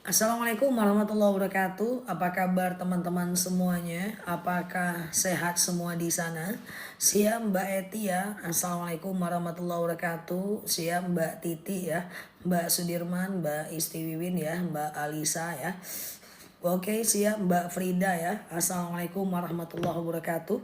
Assalamualaikum warahmatullahi wabarakatuh. Apa kabar teman-teman semuanya? Apakah sehat semua di sana? Siap Mbak Eti ya. Assalamualaikum warahmatullahi wabarakatuh. Siap Mbak Titi ya. Mbak Sudirman, Mbak Isti Wiwin ya. Mbak Alisa ya. Oke, siap Mbak Frida ya. Assalamualaikum warahmatullahi wabarakatuh.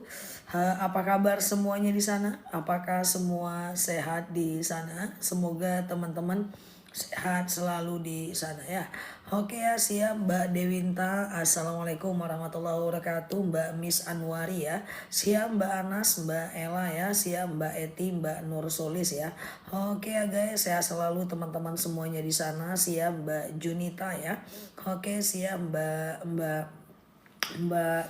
Apa kabar semuanya di sana? Apakah semua sehat di sana? Semoga teman-teman sehat selalu di sana ya. Oke ya, siap Mbak Dewinta. Assalamualaikum warahmatullahi wabarakatuh. Mbak Miss Anwari ya. Siap Mbak Anas, Mbak Ella ya. Siap Mbak Eti, Mbak Nur Solis ya. Oke ya guys, sehat selalu teman-teman semuanya di sana. Siap Mbak Junita ya. Oke, siap Mbak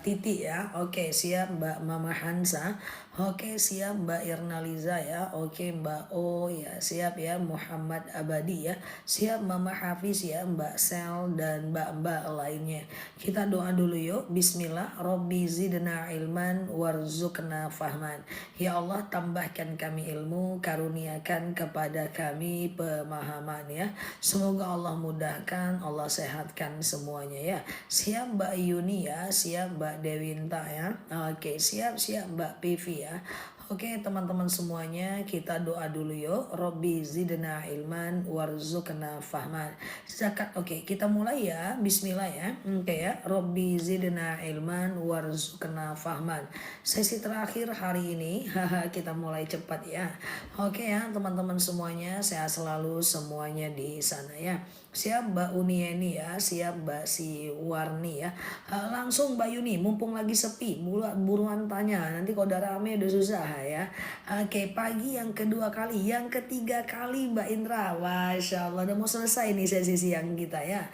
Titi ya. Oke, siap Mbak Mama Hansa. Oke, siap Mbak Irnaliza ya. Oke, Mbak O ya. Siap ya Muhammad Abadi ya. Siap Mama Hafiz ya, Mbak Sel dan Mbak-mbak lainnya. Kita doa dulu yuk. Bismillah. Robbi zidna ilman warzuqna fahman. Ya Allah, tambahkan kami ilmu, karuniakan kepada kami pemahaman ya. Semoga Allah mudahkan, Allah sehatkan semuanya ya. Siap Mbak Yuni ya, siap Mbak Dewinta ya. Oke, siap Mbak Pivi ya. Oke teman-teman semuanya, kita doa dulu yuk. Robbi zidna ilman warzuqna fahman. Zakat, oke kita mulai ya. Bismillah ya. Oke ya. Robbi zidna ilman warzuqna fahman. Sesi terakhir hari ini. Kita mulai cepat ya. Oke ya teman-teman semuanya, sehat selalu semuanya di sana ya. Siap Mbak Unieni ya, siap Mbak Si Warni ya. Langsung Mbak Yuni, mumpung lagi sepi, buruan tanya. Nanti kalau udah rame udah susah ya. Oke, pagi yang kedua kali, yang ketiga kali Mbak Indra. Masya Allah, udah mau selesai nih sesi siang kita ya.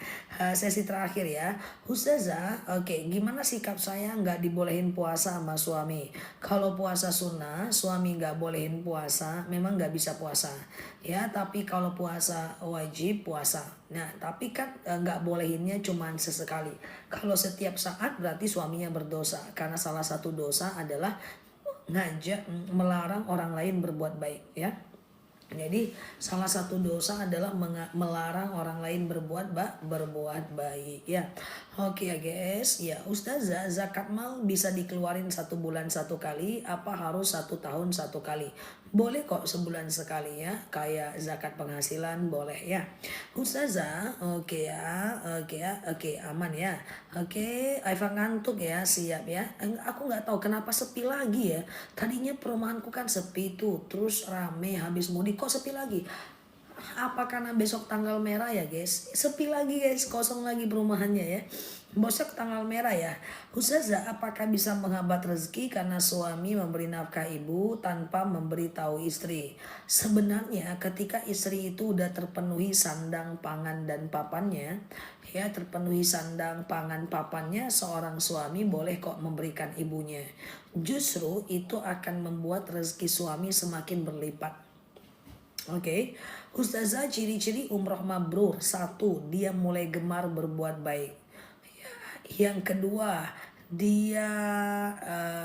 Sesi terakhir ya. Ustazah, oke, gimana sikap saya nggak dibolehin puasa sama suami? Kalau puasa sunnah, suami nggak bolehin puasa, memang nggak bisa puasa. Ya, tapi kalau puasa wajib puasa. Nah, tapi kan nggak bolehinnya cuman sesekali. Kalau setiap saat berarti suaminya berdosa. Karena salah satu dosa adalah ngajak melarang orang lain berbuat baik ya. Jadi salah satu dosa adalah melarang orang lain berbuat baik ya. Oke ya guys, ya Ustazah, zakat mal bisa dikeluarin 1 bulan 1 kali, apa harus 1 tahun 1 kali? Boleh kok sebulan sekali ya, kayak zakat penghasilan boleh ya. Ustazah, oke ya, oke aman ya. Oke, Aifa ngantuk ya, siap ya. Aku nggak tahu kenapa sepi lagi ya. Tadinya perumahanku kan sepi tuh, terus rame habis mudik kok sepi lagi. Apa karena besok tanggal merah ya guys? Sepi lagi guys, kosong lagi perumahannya ya. Besok tanggal merah ya. Ustazah, apakah bisa menghambat rezeki karena suami memberi nafkah ibu tanpa memberitahu istri? Sebenarnya ketika istri itu udah terpenuhi sandang, pangan, dan papannya, ya terpenuhi sandang, pangan, papannya, seorang suami boleh kok memberikan ibunya. Justru itu akan membuat rezeki suami semakin berlipat. Oke, Ustazah, ciri-ciri umroh mabrur. 1, dia mulai gemar berbuat baik. Yang kedua, dia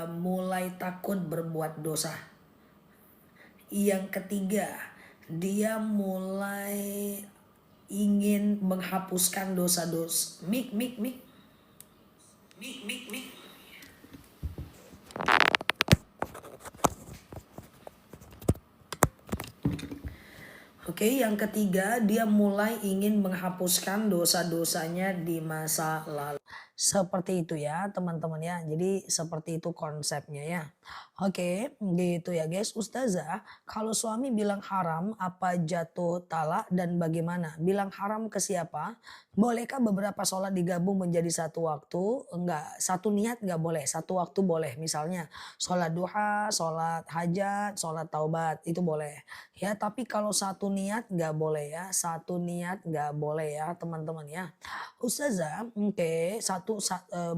mulai takut berbuat dosa. Yang ketiga, dia mulai ingin menghapuskan dosa-dosa. Mik, mik, mik. Mik, mik, mik. Oke, yang ketiga, dia mulai ingin menghapuskan dosa-dosanya di masa lalu. Seperti itu ya teman-teman ya. Jadi seperti itu konsepnya ya. Oke, gitu ya guys. Ustazah, kalau suami bilang haram, apa jatuh talak dan bagaimana? Bilang haram ke siapa? Bolehkah beberapa sholat digabung menjadi satu waktu? Enggak, satu niat enggak boleh, satu waktu boleh. Misalnya sholat duha, sholat hajat, sholat taubat, itu boleh. Ya, tapi kalau satu niat nggak boleh ya, satu niat nggak boleh ya teman-teman ya. Ustazah, oke,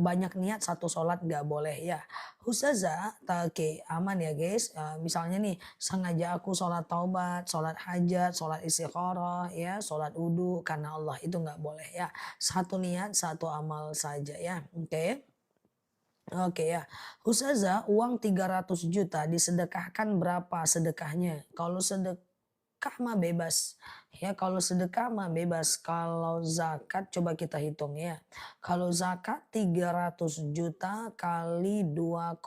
banyak niat satu sholat nggak boleh ya. Ustazah, oke, aman ya guys. Misalnya nih, sengaja aku sholat taubat, sholat hajat, sholat istikharah, ya, sholat wudhu karena Allah, itu nggak boleh ya. Satu niat, satu amal saja ya, oke. Oke ya, Ustazah, uang 300 juta disedekahkan berapa sedekahnya? Kalau sedekah sedekah mah bebas. Ya kalau sedekah mah bebas, kalau zakat coba kita hitung ya. Kalau zakat 300 juta kali 2,5%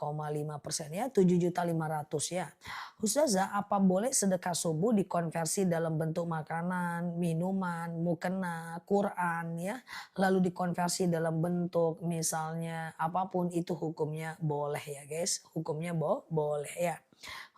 ya 7.500.000 ya. Ustazah, apa boleh sedekah subuh dikonversi dalam bentuk makanan, minuman, mukena, Quran ya, lalu dikonversi dalam bentuk misalnya apapun itu hukumnya boleh ya guys, hukumnya boleh ya.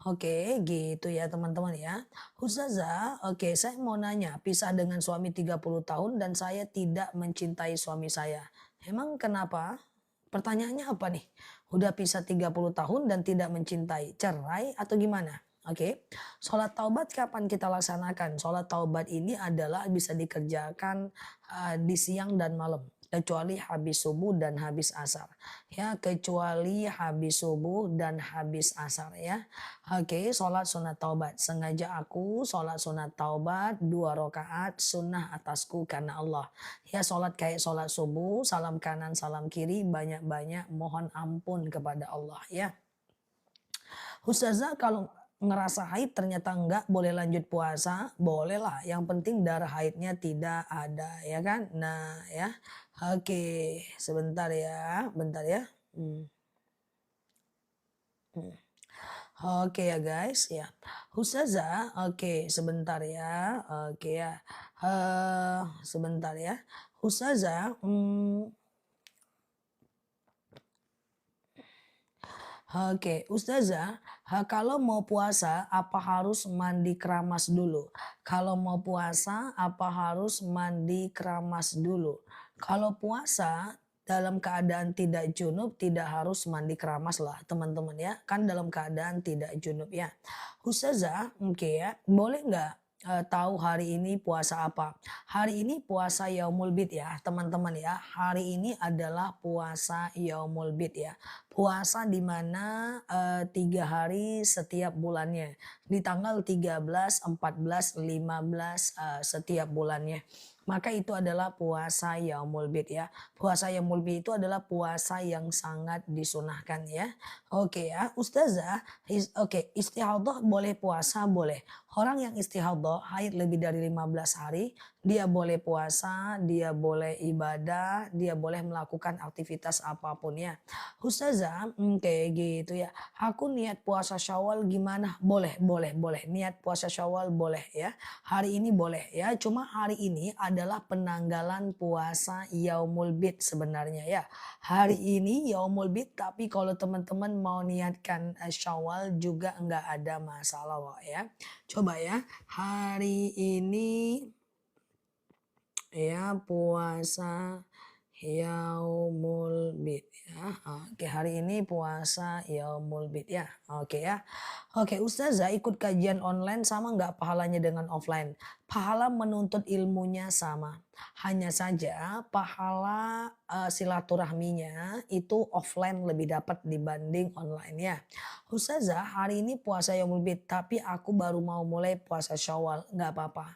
Oke, gitu ya teman-teman ya. Ustazah, oke saya mau nanya, pisah dengan suami 30 tahun dan saya tidak mencintai suami saya. Emang kenapa? Pertanyaannya apa nih? Udah pisah 30 tahun dan tidak mencintai, cerai atau gimana? Oke, sholat taubat kapan kita laksanakan? Sholat taubat ini adalah bisa dikerjakan di siang dan malam. Kecuali habis subuh dan habis asar. Ya, kecuali habis subuh dan habis asar ya. Oke, sholat sunat taubat. Sengaja aku sholat sunat taubat 2 rakaat sunnah atasku karena Allah. Ya, sholat kayak sholat subuh, salam kanan, salam kiri, banyak-banyak mohon ampun kepada Allah ya. Ustazah kalau ngerasa haid ternyata enggak boleh lanjut puasa, boleh lah. Yang penting darah haidnya tidak ada ya kan. Nah ya, oke sebentar ya, bentar ya. Hmm. Hmm. Oke ya guys ya. Ustazah, oke sebentar ya. Oke ya. Sebentar ya. Ustazah, oke, Ustazah, kalau mau puasa apa harus mandi keramas dulu? Kalau mau puasa apa harus mandi keramas dulu? Kalau puasa dalam keadaan tidak junub tidak harus mandi keramas lah teman-teman ya. Kan dalam keadaan tidak junub ya. Ustazah, oke ya, boleh nggak tahu hari ini puasa apa? Hari ini puasa Yaumul Bid ya teman-teman ya. Hari ini adalah puasa Yaumul Bid ya. Puasa di mana 3 hari setiap bulannya. Di tanggal 13, 14, 15 setiap bulannya. Maka itu adalah puasa Yaumul Bid ya. Puasa Yaumul Bid itu adalah puasa yang sangat disunahkan ya. Oke ya, Ustazah, oke, istihadah boleh puasa boleh. Orang yang istihadah haid lebih dari 15 hari, dia boleh puasa, dia boleh ibadah, dia boleh melakukan aktivitas apapun ya. Ustazah, kayak gitu ya. Aku niat puasa Syawal gimana? Boleh, boleh, boleh. Niat puasa Syawal boleh ya. Hari ini boleh ya. Cuma hari ini adalah penanggalan puasa Yaumul Bid sebenarnya ya. Hari ini Yaumul Bid tapi kalau teman-teman mau niatkan Syawal juga nggak ada masalah kok ya. Coba ya. Hari ini ya puasa Yaumul Bid ya. Oke, hari ini puasa Yaumul Bid ya. Oke ya. Oke, Ustazah ikut kajian online sama nggak pahalanya dengan offline? Pahala menuntut ilmunya sama. Hanya saja pahala silaturahminya itu offline lebih dapat dibanding online ya. Ustazah hari ini puasa Yaumul Bid tapi aku baru mau mulai puasa Syawal. Nggak apa-apa.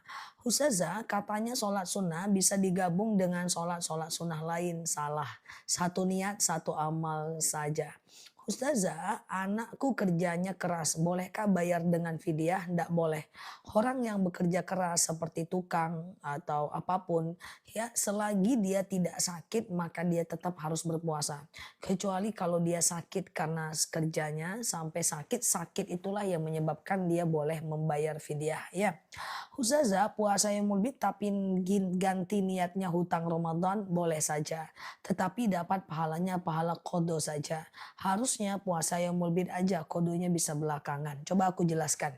Ustazah katanya sholat sunnah bisa digabung dengan sholat-sholat sunnah lain. Salah. Satu niat, satu amal saja. Ustazah, anakku kerjanya keras. Bolehkah bayar dengan fidyah? Tidak boleh. Orang yang bekerja keras seperti tukang atau apapun, ya selagi dia tidak sakit maka dia tetap harus berpuasa. Kecuali kalau dia sakit karena kerjanya sampai sakit, sakit itulah yang menyebabkan dia boleh membayar fidyah. Ya. Ustazah, puasa yang mulbit tapi ganti niatnya hutang Ramadan boleh saja. Tetapi dapat pahalanya pahala kodo saja. Harusnya puasa yang mulbit aja, kodonya bisa belakangan. Coba aku jelaskan.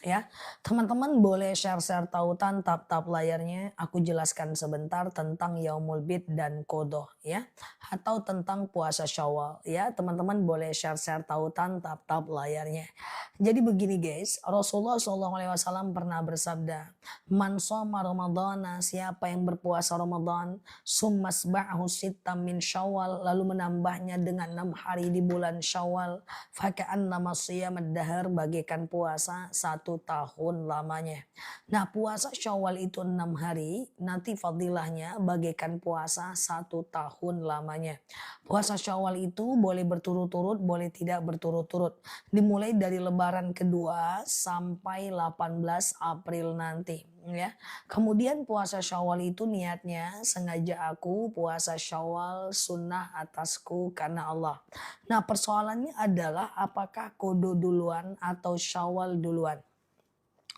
Ya, teman-teman boleh share-share tautan tap-tap layarnya. Aku jelaskan sebentar tentang Yaumul Bid dan Kodoh ya, atau tentang puasa Syawal ya. Teman-teman boleh share-share tautan tap-tap layarnya. Jadi begini guys, Rasulullah SAW pernah bersabda, "Man shoma Ramadana, siapa yang berpuasa Ramadan, summasba'ahu sittam min Syawal, lalu menambahnya dengan 6 hari di bulan Syawal, faka'annama shiyamad dahar, bagaikan puasa 1 1 tahun lamanya. Nah puasa Syawal itu 6 hari, nanti fadilahnya bagaikan puasa 1 tahun lamanya. Puasa Syawal itu boleh berturut-turut, boleh tidak berturut-turut. Dimulai dari lebaran kedua sampai 18 April nanti ya. Kemudian puasa Syawal itu niatnya sengaja aku puasa Syawal sunnah atasku karena Allah. Nah persoalannya adalah apakah kodo duluan atau Syawal duluan?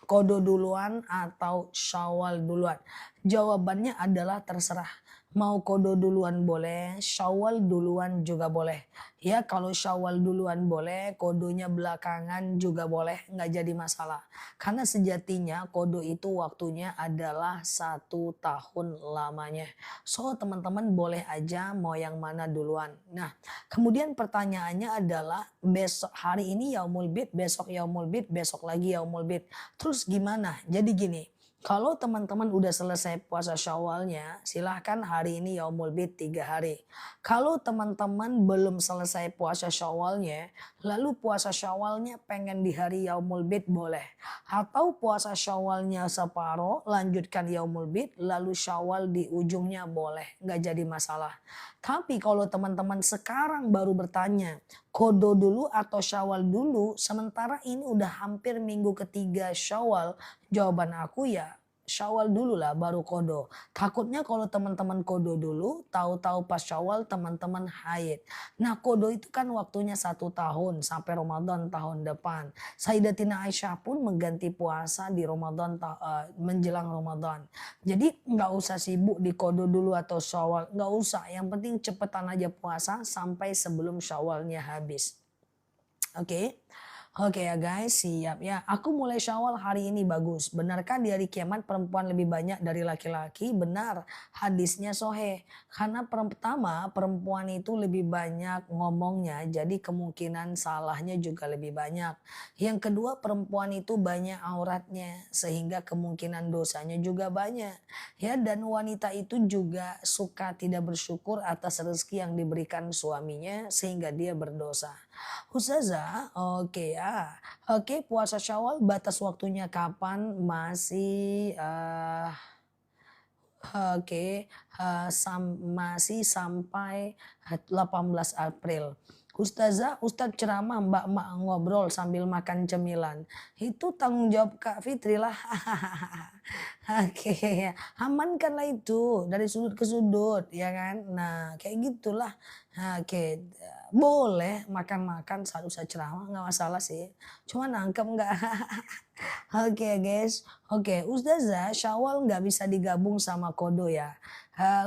Kodo duluan atau Syawal duluan? Jawabannya adalah terserah. Mau kodo duluan boleh, Syawal duluan juga boleh. Ya kalau Syawal duluan boleh, kodonya belakangan juga boleh, nggak jadi masalah. Karena sejatinya kodo itu waktunya adalah 1 tahun lamanya. So teman-teman boleh aja mau yang mana duluan. Nah kemudian pertanyaannya adalah besok hari ini Yaumul Bid, besok Yaumul Bid, besok lagi Yaumul Bid. Terus gimana? Jadi gini, kalau teman-teman udah selesai puasa Syawalnya, silahkan hari ini Yaumul Bid 3 hari. Kalau teman-teman belum selesai puasa Syawalnya, lalu puasa Syawalnya pengen di hari Yaumul Bid boleh. Atau puasa Syawalnya separuh, lanjutkan Yaumul Bid, lalu Syawal di ujungnya boleh. Nggak jadi masalah. Tapi kalau teman-teman sekarang baru bertanya, kodo dulu atau Syawal dulu, sementara ini udah hampir minggu ketiga Syawal, jawaban aku ya Syawal dulu lah baru kodo. Takutnya kalau teman-teman kodo dulu, tahu-tahu pas Syawal teman-teman haid. Nah kodo itu kan waktunya 1 tahun sampai Ramadan tahun depan. Sayyidatina Aisyah pun mengganti puasa di Ramadan menjelang Ramadan. Jadi nggak usah sibuk di kodo dulu atau Syawal, nggak usah. Yang penting cepetan aja puasa sampai sebelum Syawalnya habis. Oke. Oke ya guys, siap ya. Aku mulai Syawal hari ini bagus. Benarkah di hari kiamat perempuan lebih banyak dari laki-laki? Benar, hadisnya soheh. Karena pertama perempuan itu lebih banyak ngomongnya, jadi kemungkinan salahnya juga lebih banyak. Yang kedua perempuan itu banyak auratnya, sehingga kemungkinan dosanya juga banyak. Ya dan wanita itu juga suka tidak bersyukur atas rezeki yang diberikan suaminya sehingga dia berdosa. Ustazah, oke ya. Oke, puasa Syawal batas waktunya kapan? Masih oke, masih sampai 18 April. Ustazah, Ustadz ceramah, mbak-mbak ngobrol sambil makan cemilan. Itu tanggung jawab Kak Fitri lah. Oke, amankanlah itu dari sudut ke sudut, ya kan? Nah, kayak gitulah. Oke, boleh makan-makan saat Ustadz ceramah nggak masalah sih. Cuma nangkep nggak? Oke guys, oke Ustazah Syawal nggak bisa digabung sama kodo ya.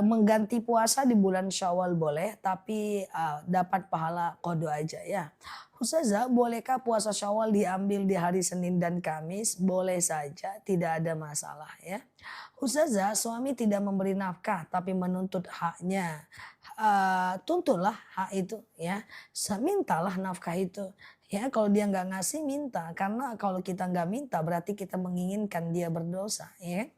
Mengganti puasa di bulan Syawal boleh, tapi dapat pahala kodo aja ya. Ustazah, bolehkah puasa Syawal diambil di hari Senin dan Kamis? Boleh saja, tidak ada masalah ya. Ustazah, suami tidak memberi nafkah tapi menuntut haknya. Tuntutlah hak itu ya. Mintalah nafkah itu. Ya kalau dia nggak ngasih minta. Karena kalau kita nggak minta berarti kita menginginkan dia berdosa. Ya.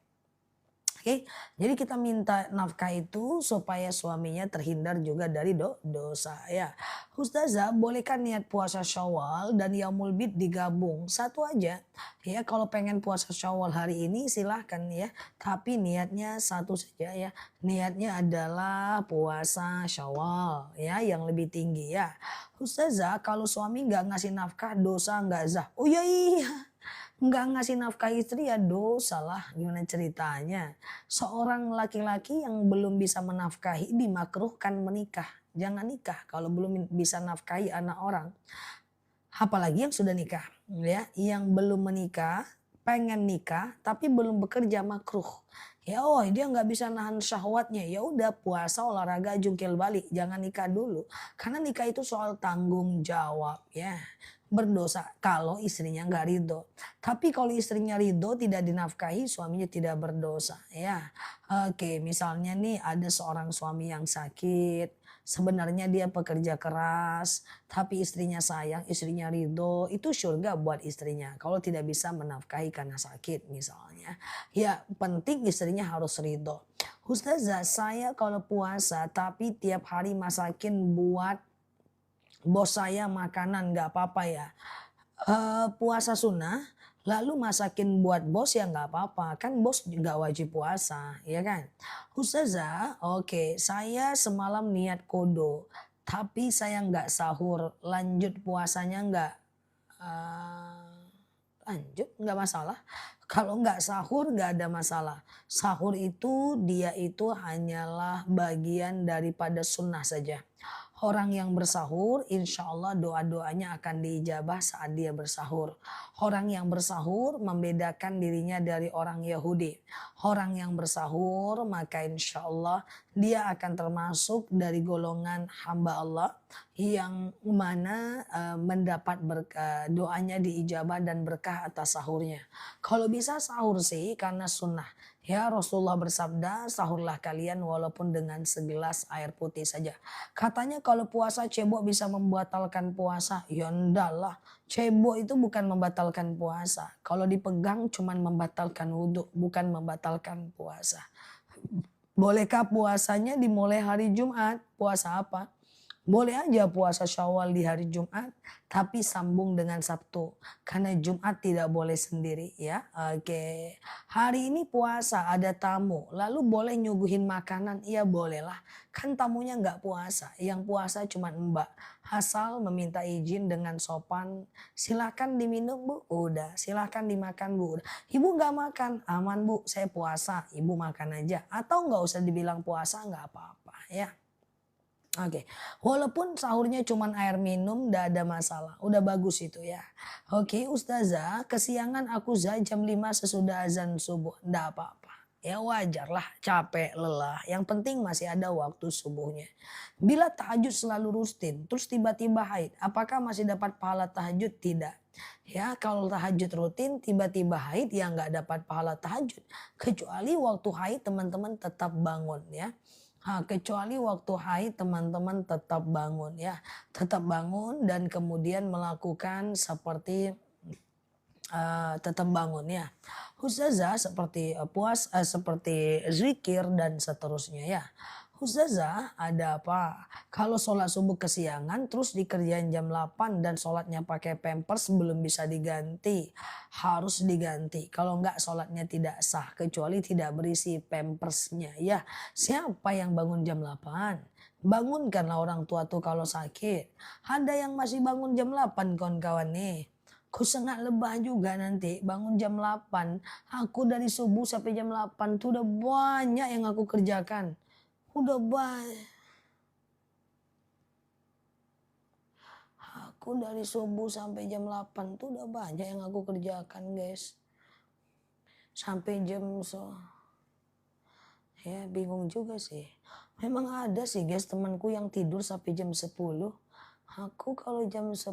Oke, jadi kita minta nafkah itu supaya suaminya terhindar juga dari dosa ya. Ustazah, bolehkah niat puasa Syawal dan Yaumul Bid digabung satu aja? Ya, kalau pengen puasa Syawal hari ini silahkan ya. Tapi niatnya satu saja ya. Niatnya adalah puasa Syawal ya yang lebih tinggi ya. Ustazah, kalau suami nggak ngasih nafkah dosa nggak zah? Oh iya. Nggak ngasih nafkah istri ya dosa lah, gimana ceritanya. Seorang laki-laki yang belum bisa menafkahi dimakruhkan menikah. Jangan nikah kalau belum bisa nafkahi anak orang. Apalagi yang sudah nikah. Ya, yang belum menikah, pengen nikah tapi belum bekerja makruh. Ya oh dia nggak bisa nahan syahwatnya. Ya udah puasa olahraga jungkir balik. Jangan nikah dulu. Karena nikah itu soal tanggung jawab ya berdosa kalau istrinya nggak ridho. Tapi kalau istrinya ridho tidak dinafkahi suaminya tidak berdosa ya. Oke misalnya nih ada seorang suami yang sakit. Sebenarnya dia pekerja keras tapi istrinya sayang, istrinya ridho itu surga buat istrinya. Kalau tidak bisa menafkahi karena sakit misalnya. Ya penting istrinya harus ridho. Ustazah saya kalau puasa tapi tiap hari masakin buat bos saya makanan nggak apa-apa ya. Puasa sunnah Lalu masakin buat bos ya nggak apa-apa, kan bos nggak wajib puasa, ya kan? Ustazah, oke, saya semalam niat kodo, tapi saya nggak sahur, lanjut puasanya nggak? Lanjut, nggak masalah. Kalau nggak sahur nggak ada masalah. Sahur itu dia itu hanyalah bagian daripada sunnah saja. Orang yang bersahur insya Allah doa-doanya akan diijabah saat dia bersahur. Orang yang bersahur membedakan dirinya dari orang Yahudi. Orang yang bersahur maka insya Allah dia akan termasuk dari golongan hamba Allah yang mana mendapat doanya diijabah dan berkah atas sahurnya. Kalau bisa sahur sih karena sunnah. Ya Rasulullah bersabda, sahurlah kalian walaupun dengan segelas air putih saja. Katanya kalau puasa cebok bisa membatalkan puasa. Ya enggak lah, cebok itu bukan membatalkan puasa. Kalau dipegang cuman membatalkan wudhu, bukan membatalkan puasa. Bolehkah puasanya dimulai hari Jumat? Puasa apa? Boleh aja puasa Syawal di hari Jumat, tapi sambung dengan Sabtu. Karena Jumat tidak boleh sendiri ya. Oke. Hari ini puasa ada tamu, lalu boleh nyuguhin makanan? Iya bolehlah. Kan tamunya nggak puasa, yang puasa cuma Mbak. Asal meminta izin dengan sopan, silakan diminum Bu, udah. Silakan dimakan Bu, udah. Ibu nggak makan, aman Bu, saya puasa. Ibu makan aja. Atau nggak usah dibilang puasa nggak apa-apa ya. Oke, walaupun sahurnya cuman air minum ndak ada masalah, udah bagus itu ya. Oke Ustazah, kesiangan aku jam 5 sesudah azan subuh, ndak apa-apa. Ya wajar lah, capek, lelah, yang penting masih ada waktu subuhnya. Bila tahajud selalu rutin, terus tiba-tiba haid, apakah masih dapat pahala tahajud? Tidak. Ya kalau tahajud rutin, tiba-tiba haid ya nggak dapat pahala tahajud. Kecuali waktu haid teman-teman tetap bangun ya. Kecuali waktu haid teman-teman tetap bangun ya, tetap bangun dan kemudian melakukan seperti tetap bangun ya. Ustazah seperti seperti zikir dan seterusnya ya. Ustazah ada apa? Kalau sholat subuh kesiangan terus dikerjain jam 8 dan sholatnya pakai pampers belum bisa diganti. Harus diganti. Kalau enggak sholatnya tidak sah kecuali tidak berisi pampersnya ya. Siapa yang bangun jam 8? Bangunkanlah orang tua tuh kalau sakit. Ada yang masih bangun jam 8 kawan-kawan nih. Ku sangat lebah juga nanti bangun jam 8. Aku dari subuh sampai jam 8 tuh udah banyak yang aku kerjakan. Udah banyak. Aku dari subuh sampai jam 8 tuh udah banyak yang aku kerjakan guys. Sampai ya bingung juga sih. Memang ada sih guys temanku yang tidur sampai jam 10. Aku kalau jam 10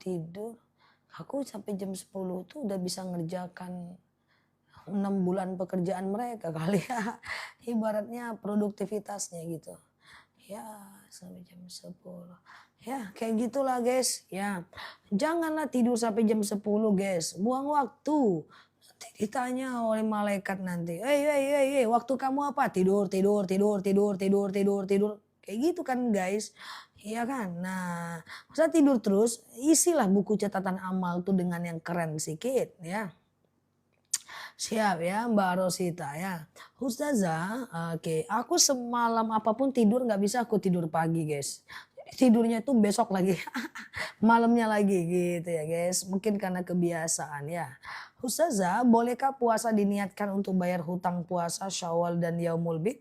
tidur, aku sampai jam 10 tuh udah bisa ngerjakan 6 bulan pekerjaan mereka kali ya. Ibaratnya produktivitasnya gitu. Ya sampai jam 10. Ya kayak gitulah guys ya. Janganlah tidur sampai jam 10 guys. Buang waktu. Nanti ditanya oleh malaikat nanti. Waktu kamu apa? Tidur, tidur, tidur, tidur, tidur, tidur, tidur. Kayak gitu kan guys. Iya kan? Nah, masa tidur terus, isilah buku catatan amal tuh dengan yang keren sedikit ya. Siap ya Mbak Rosita ya. Ustazah, oke. Aku semalam apapun tidur nggak bisa aku tidur pagi guys. Tidurnya tuh besok lagi. Malamnya lagi gitu ya guys. Mungkin karena kebiasaan ya. Ustazah, bolehkah puasa diniatkan untuk bayar hutang puasa Syawal dan Yaumul Bid?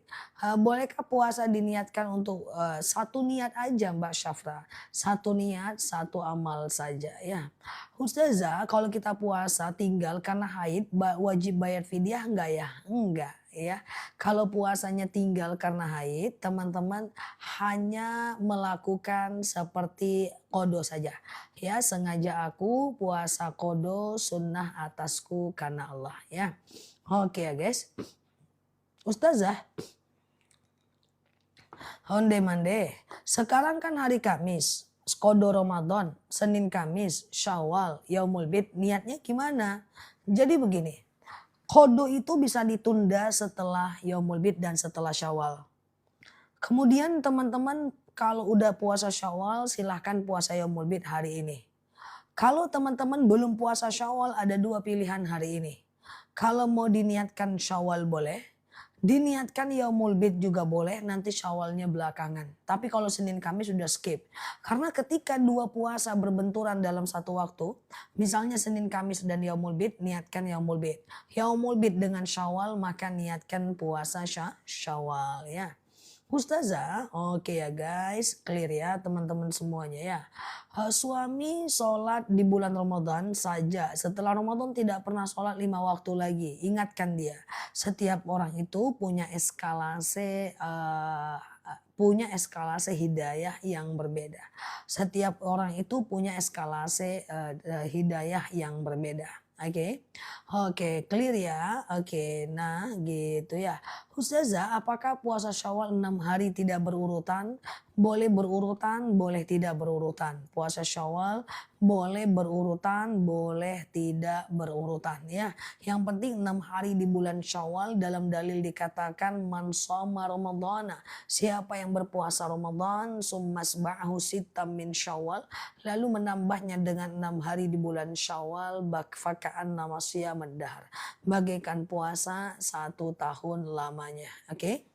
Bolehkah puasa diniatkan untuk satu niat aja Mbak Syafra? Satu niat, satu amal saja ya. Ustazah, kalau kita puasa tinggal karena haid wajib bayar fidyah enggak ya? Enggak ya. Kalau puasanya tinggal karena haid, teman-teman hanya melakukan seperti kodo saja. Ya, sengaja aku puasa kodo sunnah atasku karena Allah ya. Oke ya guys. Ustazah, onde mande. Sekarang kan hari Kamis. Kodo Ramadan, Senin Kamis, Syawal, Yaumul Bid, niatnya gimana? Jadi begini, kodo itu bisa ditunda setelah Yaumul Bid dan setelah Syawal. Kemudian teman-teman kalau udah puasa Syawal silahkan puasa Yaumul Bid hari ini. Kalau teman-teman belum puasa Syawal ada 2 pilihan hari ini. Kalau mau diniatkan Syawal boleh, diniatkan Yaumul Bid juga boleh, nanti Syawalnya belakangan. Tapi kalau Senin Kamis sudah skip. Karena ketika 2 puasa berbenturan dalam satu waktu, misalnya Senin Kamis dan Yaumul Bid, niatkan Yaumul Bid. Yaumul Bid dengan Syawal, maka niatkan puasa Syawal ya. Ustazah, oke ya guys, clear ya teman-teman semuanya ya. Suami sholat di bulan Ramadan saja, setelah Ramadan tidak pernah sholat 5 waktu lagi. Ingatkan dia, setiap orang itu punya eskalasi hidayah yang berbeda. Setiap orang itu punya eskalasi hidayah yang berbeda. Oke, clear ya. Oke, nah gitu ya. Ustazah, apakah puasa Syawal 6 hari tidak berurutan? Boleh berurutan, boleh tidak berurutan. Puasa Syawal boleh berurutan, boleh tidak berurutan ya. Yang penting 6 hari di bulan Syawal dalam dalil dikatakan man shoma ramadhana. Siapa yang berpuasa Ramadan summasba'ahu sittam min Syawal, lalu menambahnya dengan 6 hari di bulan Syawal, faka'an nama siyamad dahr. Bagaikan puasa 1 tahun lamanya. Oke?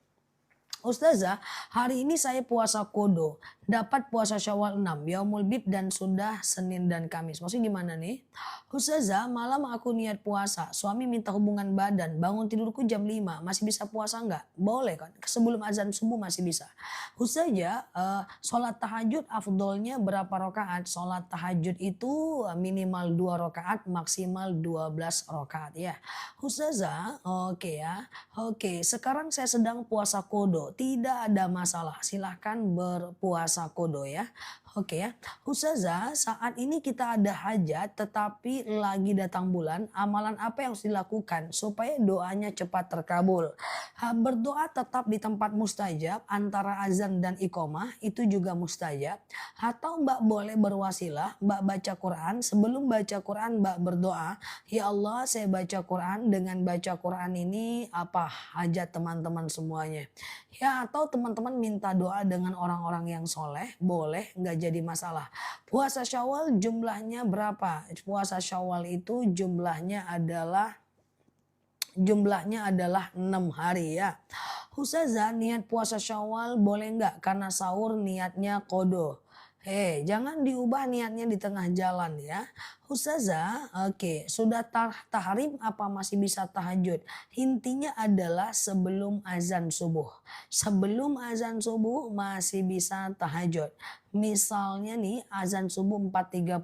Ustazah, hari ini saya puasa kodo, dapat puasa Syawal 6, Yaumul Bid dan sudah Senin dan Kamis. Maksudnya gimana nih? Ustazah, malam aku niat puasa, suami minta hubungan badan, bangun tidurku jam 5, masih bisa puasa enggak? Boleh kan? Sebelum azan subuh masih bisa. Ustazah, sholat tahajud afdolnya berapa rakaat? Sholat tahajud itu minimal 2 rakaat, maksimal 12 rakaat ya. Ustazah, oke ya. Oke, sekarang saya sedang puasa kodo. Tidak ada masalah, silahkan berpuasa kodo ya. Oke ya, Ustazah, saat ini kita ada hajat tetapi lagi datang bulan, amalan apa yang harus dilakukan supaya doanya cepat terkabul? Berdoa tetap di tempat mustajab antara azan dan iqomah itu juga mustajab. Atau Mbak boleh berwasilah, Mbak baca Quran, sebelum baca Quran Mbak berdoa, ya Allah saya baca Quran, dengan baca Quran ini apa hajat teman-teman semuanya. Ya atau teman-teman minta doa dengan orang-orang yang soleh, boleh, nggak jadi masalah. Puasa Syawal jumlahnya berapa? Puasa Syawal itu jumlahnya adalah 6 hari ya. Ustazah, niat puasa Syawal boleh nggak? Karena sahur niatnya kodo. Jangan diubah niatnya di tengah jalan ya. Ustazah, oke, sudah tahrim apa masih bisa tahajud? Intinya adalah sebelum azan subuh. Sebelum azan subuh masih bisa tahajud. Misalnya nih azan subuh 4.30,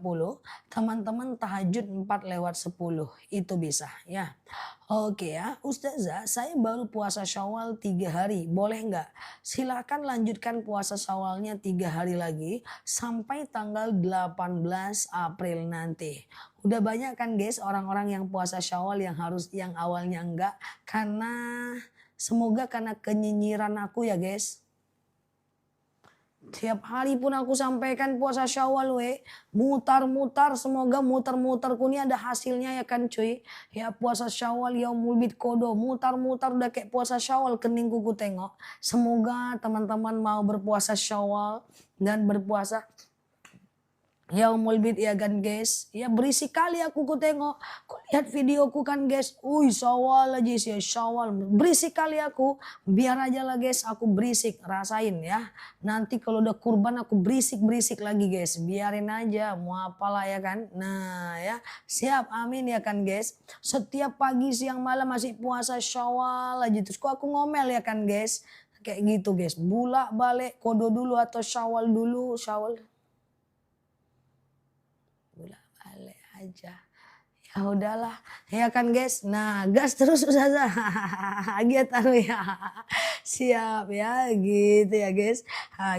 teman-teman tahajud 4:10, itu bisa ya. Oke ya, Ustazah, saya baru puasa Syawal 3 hari, boleh nggak? Silakan lanjutkan puasa Syawalnya 3 hari lagi sampai tanggal 18 April nanti. Udah banyak kan guys orang-orang yang puasa Syawal yang awalnya enggak, semoga karena kenyinyiran aku ya guys. Tiap hari pun aku sampaikan puasa Syawal mutar-mutar, semoga muter-muterku ini ada hasilnya ya kan cuy. Ya puasa Syawal Yaumul Bid kodo, mutar-mutar udah kayak puasa Syawal, keningku ku tengok. Semoga teman-teman mau berpuasa Syawal dan berpuasa Yaumul Bid ya kan guys. Ya berisik kali aku ku tengok. Ku lihat videoku kan guys. Syawal aja sih Syawal. Berisik kali aku. Biar aja lah guys aku berisik. Rasain ya. Nanti kalau udah kurban aku berisik-berisik lagi guys. Biarin aja mau apalah ya kan. Nah ya siap amin ya kan guys. Setiap pagi siang malam masih puasa Syawal aja. Terus aku ngomel ya kan guys. Kayak gitu guys. Bulak balik kodo dulu atau Syawal dulu. Syawal. Balik aja. Ya udahlah, ya kan guys. Nah, gas terus Ustazah. Gitu taruh ya. Siap ya, gitu ya guys.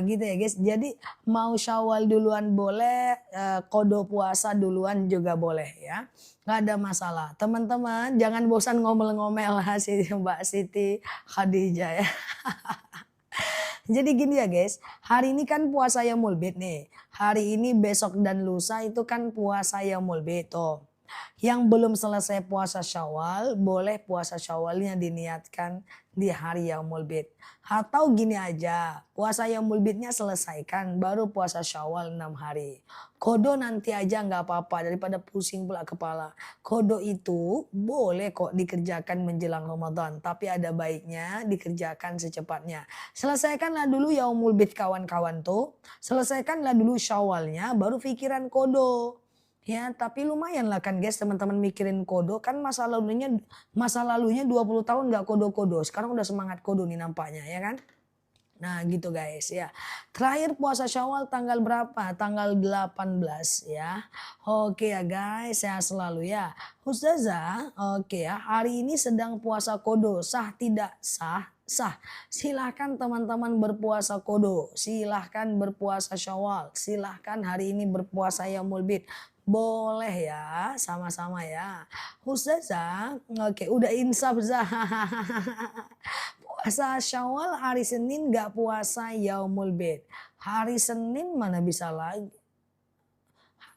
Gitu ya guys. Jadi mau Syawal duluan boleh, kodo puasa duluan juga boleh ya. Gak ada masalah. Teman-teman jangan bosan ngomel-ngomel Mbak Siti Khadijah ya. Jadi gini ya guys, hari ini kan puasa Yaumul Bid nih. Hari ini, besok dan lusa itu kan puasa Yaumul Bid tuh. Yang belum selesai puasa Syawal, boleh puasa Syawalnya diniatkan di hari Yaumul Bid. Atau gini aja, puasa Yaumul Bidnya selesaikan, baru puasa Syawal 6 hari. Kodo nanti aja nggak apa-apa daripada pusing pula kepala. Kodo itu boleh kok dikerjakan menjelang Ramadan, tapi ada baiknya dikerjakan secepatnya. Selesaikanlah dulu Yaumul Bid kawan-kawan tuh, selesaikanlah dulu Syawalnya, baru pikiran kodo. Ya, tapi lumayan lah kan guys teman-teman mikirin kodo kan masa lalunya 20 tahun nggak kodo-kodo. Sekarang udah semangat kodo nih nampaknya ya kan. Nah gitu guys ya. Terakhir puasa Syawal tanggal berapa? Tanggal 18 ya. Oke ya guys, sehat selalu ya. Ustazah, oke ya. Hari ini sedang puasa kodo. Sah tidak sah? Sah. Silahkan teman-teman berpuasa kodo. Silahkan berpuasa Syawal. Silahkan hari ini berpuasa Yaumul Bid. Boleh ya, sama-sama ya. Ustazah, oke udah insaf Zah. Puasa Syawal hari Senin gak puasa Yaumul Bid. Hari Senin mana bisa lagi.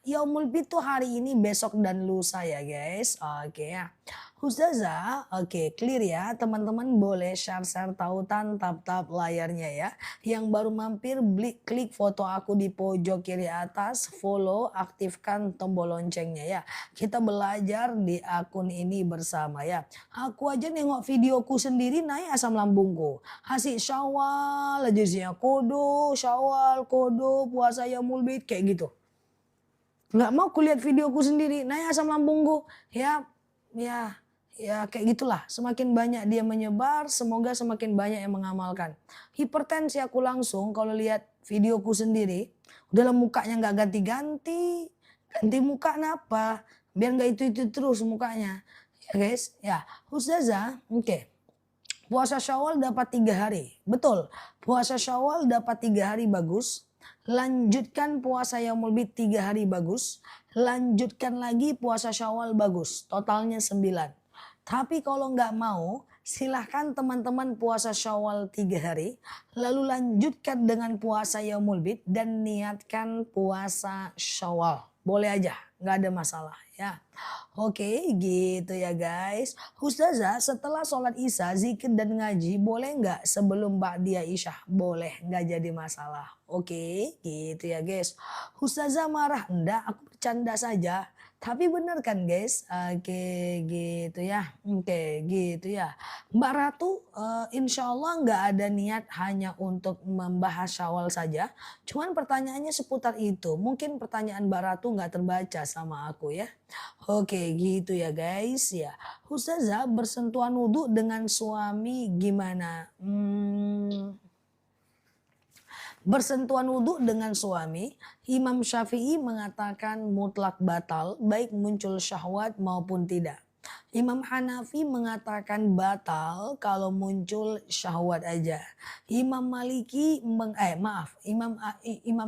Yaumul Bid tuh hari ini, besok dan lusa ya guys. Oke ya. Ustazah, oke clear ya. Teman-teman boleh share-share tautan tap-tap layarnya ya. Yang baru mampir klik foto aku di pojok kiri atas. Follow, aktifkan tombol loncengnya ya. Kita belajar di akun ini bersama ya. Aku aja nengok videoku sendiri naik asam lambungku. Asik Syawal aja sih ya. Kodo, Syawal, kodo, puasa Yaumul Bid kayak gitu. Nggak mau kulihat videoku sendiri, naik asam lambungku. Ya kayak gitulah. Semakin banyak dia menyebar, semoga semakin banyak yang mengamalkan. Hipertensi aku langsung kalau lihat videoku sendiri. Udah mukanya nggak ganti-ganti. Ganti muka kenapa? Biar nggak itu-itu terus mukanya. Ya guys, ya. Ustazah, oke. Puasa Syawal dapat 3 hari. Betul, puasa Syawal dapat 3 hari bagus. Lanjutkan puasa Yaumul Bid 3 hari bagus. Lanjutkan lagi puasa Syawal bagus. Totalnya 9. Tapi kalau nggak mau, silahkan teman-teman puasa Syawal 3 hari. Lalu lanjutkan dengan puasa Yaumul Bid dan niatkan puasa Syawal. Boleh aja, nggak ada masalah ya. Oke gitu ya guys. Ustazah setelah sholat isya zikir dan ngaji boleh nggak sebelum ba'diyah isya? Boleh, nggak jadi masalah. Oke gitu ya guys. Ustazah marah? Enggak, aku bercanda saja. Tapi bener kan guys? Oke gitu ya. Oke gitu ya. Mbak Ratu insya Allah nggak ada niat hanya untuk membahas Syawal saja. Cuman pertanyaannya seputar itu. Mungkin pertanyaan Mbak Ratu nggak terbaca sama aku ya. Oke gitu ya guys ya. Ustazah bersentuhan wudhu dengan suami gimana? Bersentuhan wudhu dengan suami, Imam Syafi'i mengatakan mutlak batal baik muncul syahwat maupun tidak. Imam Hanafi mengatakan batal kalau muncul syahwat aja. Imam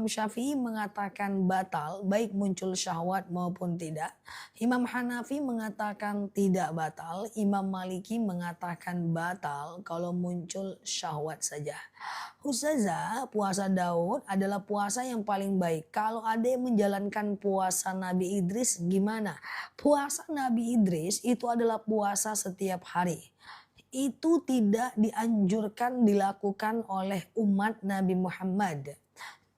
Syafi'i mengatakan batal baik muncul syahwat maupun tidak. Imam Hanafi mengatakan tidak batal. Imam Maliki mengatakan batal kalau muncul syahwat saja. Ustazah, puasa Daud adalah puasa yang paling baik. Kalau ada yang menjalankan puasa Nabi Idris gimana? Puasa Nabi Idris itu adalah puasa setiap hari. Itu tidak dianjurkan dilakukan oleh umat Nabi Muhammad.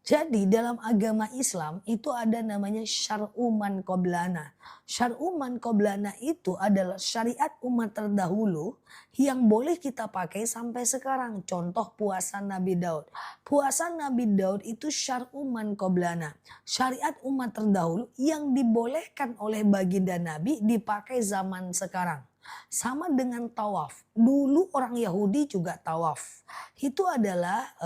Jadi dalam agama Islam itu ada namanya syar'u man qoblana. Syar'u man qoblana itu adalah syariat umat terdahulu yang boleh kita pakai sampai sekarang. Contoh puasa Nabi Daud. Puasa Nabi Daud itu syar'u man qoblana. Syariat umat terdahulu yang dibolehkan oleh baginda Nabi dipakai zaman sekarang. Sama dengan tawaf. Dulu orang Yahudi juga tawaf. Itu adalah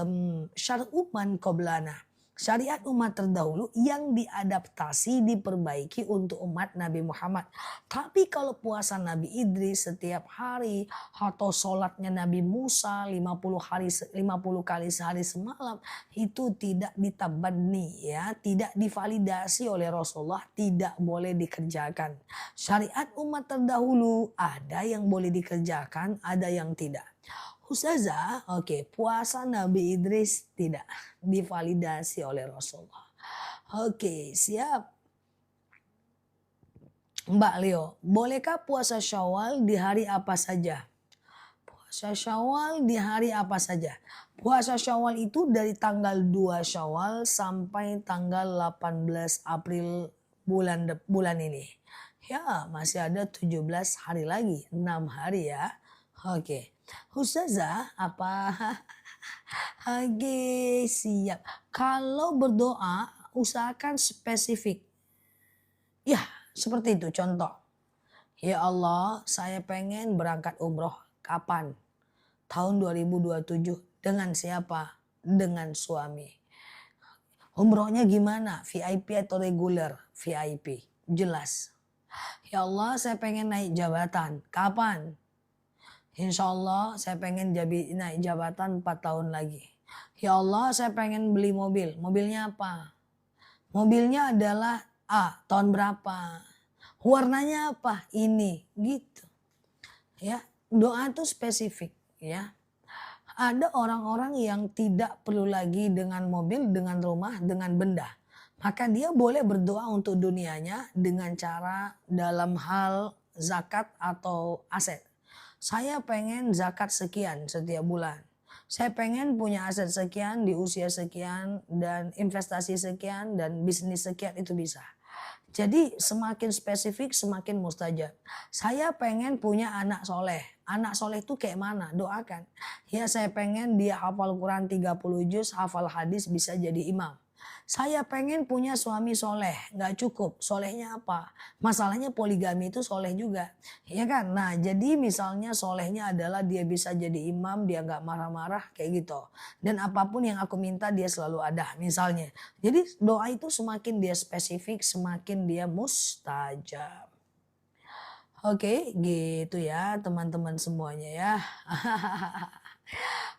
syar'u man qoblana. Syariat umat terdahulu yang diadaptasi, diperbaiki untuk umat Nabi Muhammad. Tapi kalau puasa Nabi Idris setiap hari atau sholatnya Nabi Musa 50 kali sehari semalam itu tidak ditabani ya, tidak divalidasi oleh Rasulullah, tidak boleh dikerjakan. Syariat umat terdahulu ada yang boleh dikerjakan, ada yang tidak. Ustazah, oke, puasa Nabi Idris tidak divalidasi oleh Rasulullah. Oke, siap. Mbak Leo, bolehkah puasa Syawal di hari apa saja? Puasa Syawal di hari apa saja? Puasa Syawal itu dari tanggal 2 Syawal sampai tanggal 18 April bulan ini. Ya, masih ada 17 hari lagi, 6 hari ya. Oke. Ustazah, apa? Oke, siap. Kalau berdoa, usahakan spesifik. Ya, seperti itu contoh. Ya Allah, saya pengen berangkat umroh. Kapan? Tahun 2027. Dengan siapa? Dengan suami. Umrohnya gimana? VIP atau reguler? VIP. Jelas. Ya Allah, saya pengen naik jabatan. Kapan? Insya Allah saya pengen naik jabatan 4 tahun lagi. Ya Allah, saya pengen beli mobil. Mobilnya apa? Mobilnya adalah A. Tahun berapa? Warnanya apa? Ini. Gitu. Ya, doa itu spesifik. Ya. Ada orang-orang yang tidak perlu lagi dengan mobil, dengan rumah, dengan benda. Maka dia boleh berdoa untuk dunianya dengan cara dalam hal zakat atau aset. Saya pengen zakat sekian setiap bulan. Saya pengen punya aset sekian di usia sekian dan investasi sekian dan bisnis sekian itu bisa. Jadi semakin spesifik semakin mustajab. Saya pengen punya anak soleh. Anak soleh itu kayak mana? Doakan. Ya saya pengen dia hafal Quran 30 juz, hafal hadis bisa jadi imam. Saya pengen punya suami soleh, nggak cukup. Solehnya apa? Masalahnya poligami itu soleh juga, ya kan? Nah jadi misalnya solehnya adalah dia bisa jadi imam, dia nggak marah-marah kayak gitu. Dan apapun yang aku minta dia selalu ada misalnya. Jadi doa itu semakin dia spesifik, semakin dia mustajab. Oke, gitu ya teman-teman semuanya ya.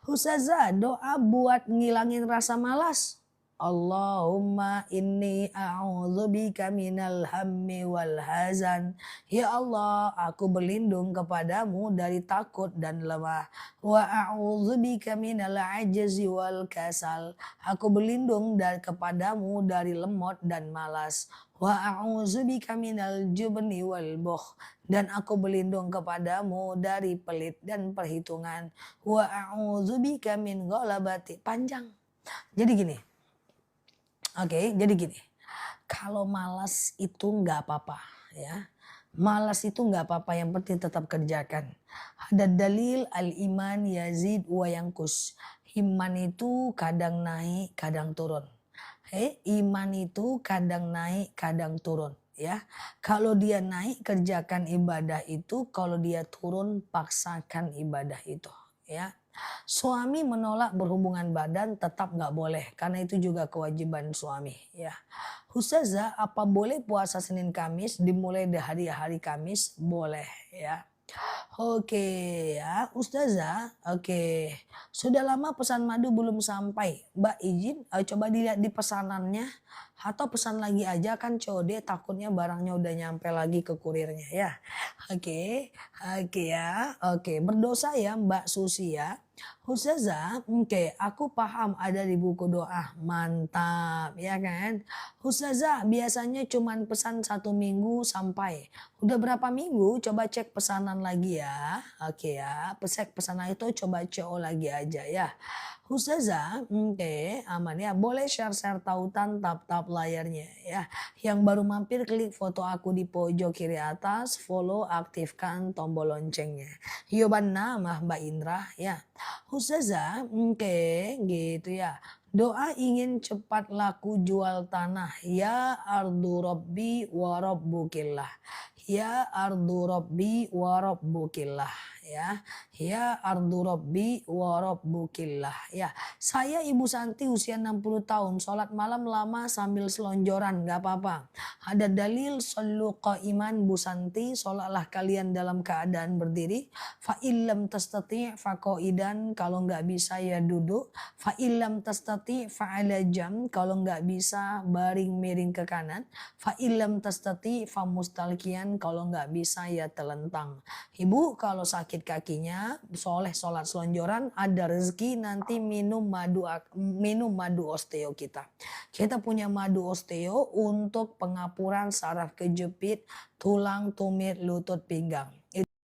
Ustazah, doa buat ngilangin rasa malas. Allahumma inni a'udzubika minal hammi wal hazan. Ya Allah, aku berlindung kepadamu dari takut dan lemah. Wa a'udzubika minal ajzi wal kasal. Aku berlindung kepadamu dari lemot dan malas. Wa a'udzubika minal jubni wal bukh. Dan aku berlindung kepadamu dari pelit dan perhitungan. Wa a'udzubika min ghalabati. Panjang. Jadi gini. Oke, jadi gini. Kalau malas itu nggak apa-apa ya. Malas itu nggak apa-apa, yang penting tetap kerjakan. Ada dalil al-iman yazid wa yankus. Iman itu kadang naik, kadang turun. Iman itu kadang naik, kadang turun ya. Kalau dia naik kerjakan ibadah itu, kalau dia turun paksakan ibadah itu ya. Suami menolak berhubungan badan tetap nggak boleh karena itu juga kewajiban suami ya. Ustazah, apa boleh puasa Senin Kamis dimulai dari hari Kamis? Boleh ya. Oke ya, Ustazah. Oke. Sudah lama pesan madu belum sampai. Mbak izin coba dilihat di pesanannya atau pesan lagi aja kan COD, takutnya barangnya udah nyampe lagi ke kurirnya ya. Oke. Oke ya. Oke, berdosa ya Mbak Susi ya. Ustazah, oke, aku paham ada di buku doa. Mantap, ya kan? Ustazah, biasanya cuman pesan 1 minggu sampai. Udah berapa minggu? Coba cek pesanan lagi ya. Oke ya, pesanan itu coba CO lagi aja ya. Ustazah, oke, aman ya. Boleh share-share tautan tap-tap layarnya ya. Yang baru mampir klik foto aku di pojok kiri atas, follow, aktifkan tombol loncengnya. Yoban nama Mbak Indra ya. Ustazah, oke, gitu ya. Doa ingin cepat laku jual tanah. Ya ardu rabbi wa rabbukillah. Ya ardu rabbi wa rabbukillah ya. Ya ardu rabbi wa rabbukillah ya. Saya Ibu Santi usia 60 tahun, sholat malam lama sambil selonjoran, nggak apa-apa. Ada dalil sallu qaiman Bu Santi, sholatlah kalian dalam keadaan berdiri. Fa illam tastati fa qaidan, kalau nggak bisa ya duduk. Fa illam tastati fa ala jam, kalau nggak bisa baring miring ke kanan. Fa illam tastati fa mustalqiyan, kalau nggak bisa ya telentang. Ibu kalau sakit sakit kakinya, soleh sholat selonjoran, ada rezeki nanti minum madu osteo kita. Kita punya madu osteo untuk pengapuran saraf kejepit, tulang, tumit, lutut, pinggang.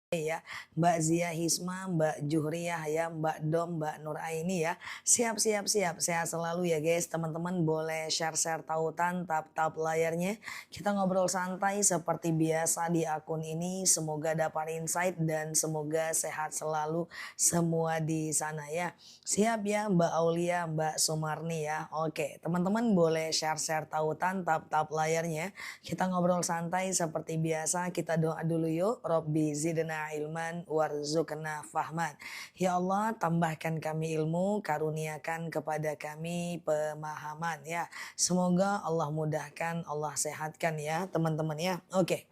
Ya, Mbak Zia Hisma, Mbak Juhriah ya, Mbak Dom, Mbak Nur Aini ya. Siap, siap, siap. Sehat selalu ya guys. Teman-teman boleh share-share tautan, tap-tap layarnya. Kita ngobrol santai seperti biasa di akun ini. Semoga dapat insight dan semoga sehat selalu semua di sana ya. Siap ya Mbak Aulia, Mbak Sumarni ya. Oke, teman-teman boleh share-share tautan, tap-tap layarnya. Kita ngobrol santai seperti biasa. Kita doa dulu yuk. Robbi zidna ilman warzuqna fahman. Ya Allah, tambahkan kami ilmu, karuniakan kepada kami pemahaman ya. Semoga Allah mudahkan, Allah sehatkan ya teman-teman ya. Oke.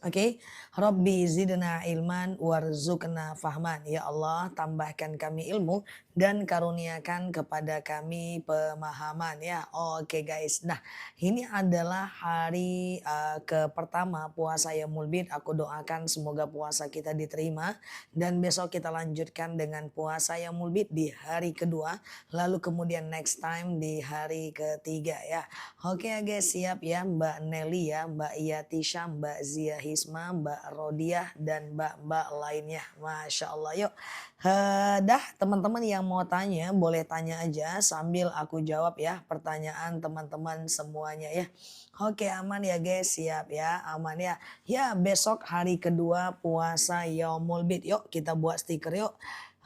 Oke, Robbi zidna ilman warzuqna fahman. Ya Allah, tambahkan kami ilmu dan karuniakan kepada kami pemahaman ya. Oke guys. Nah, ini adalah hari ke pertama puasa Yaumul Bid. Aku doakan semoga puasa kita diterima dan besok kita lanjutkan dengan puasa Yaumul Bid di hari kedua, lalu kemudian next time di hari ketiga ya. Oke ya guys, siap ya Mbak Nelly ya, Mbak Yatisha, Mbak Zia Hisma, Mbak Rodiah dan mbak-mbak lainnya. Masya Allah yuk. Dah teman-teman yang mau tanya boleh tanya aja sambil aku jawab ya pertanyaan teman-teman semuanya ya. Oke aman ya guys, siap ya, aman ya. Ya besok hari kedua puasa Yaumul Bid, yuk kita buat stiker yuk.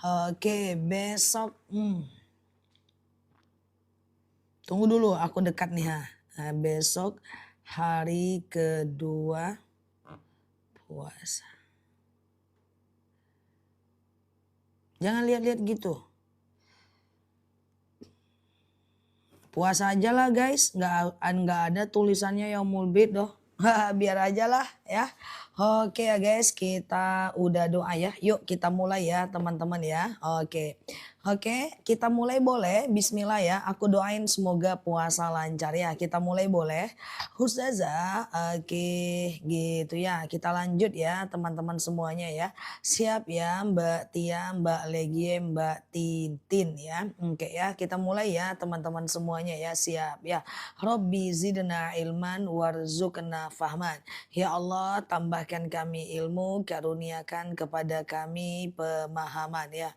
Oke besok, tunggu dulu aku dekat nih ha. Nah, besok hari kedua puasa. Jangan lihat-lihat gitu. Puasa aja lah guys, nggak ada tulisannya Yaumul Bid doh. Biar aja lah ya. Oke ya guys, kita udah doa ya. Yuk kita mulai ya teman-teman ya. Oke. Oke, kita mulai boleh. Bismillah ya. Aku doain semoga puasa lancar ya. Kita mulai boleh. Ustazah, oke gitu ya. Kita lanjut ya teman-teman semuanya ya. Siap ya Mbak Tia, Mbak Legie, Mbak Tintin ya. Oke ya, kita mulai ya teman-teman semuanya ya. Siap ya. Robbi zidna ilman warzuqna fahman. Ya Allah, tambahkan kami ilmu, karuniakan kepada kami pemahaman ya.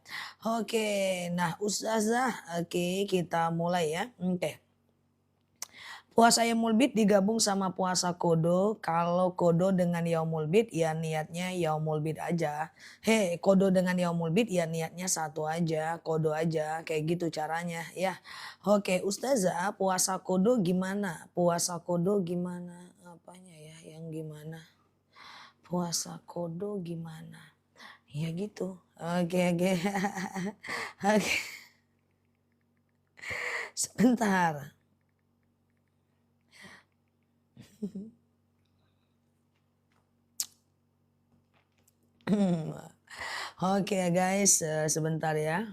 Oke, nah Ustazah, oke kita mulai ya. Oke. Puasa Yaumul Bid digabung sama puasa kodo. Kalau kodo dengan Yaumul Bid ya niatnya Yaumul Bid aja. Kodo dengan Yaumul Bid ya niatnya satu aja, kodo aja. Kayak gitu caranya ya. Oke, Ustazah, puasa kodo gimana? Puasa kodo gimana? Apanya ya yang gimana? Puasa kodo gimana? Ya gitu. Oke. Oke. Sebentar. Oke guys, sebentar ya.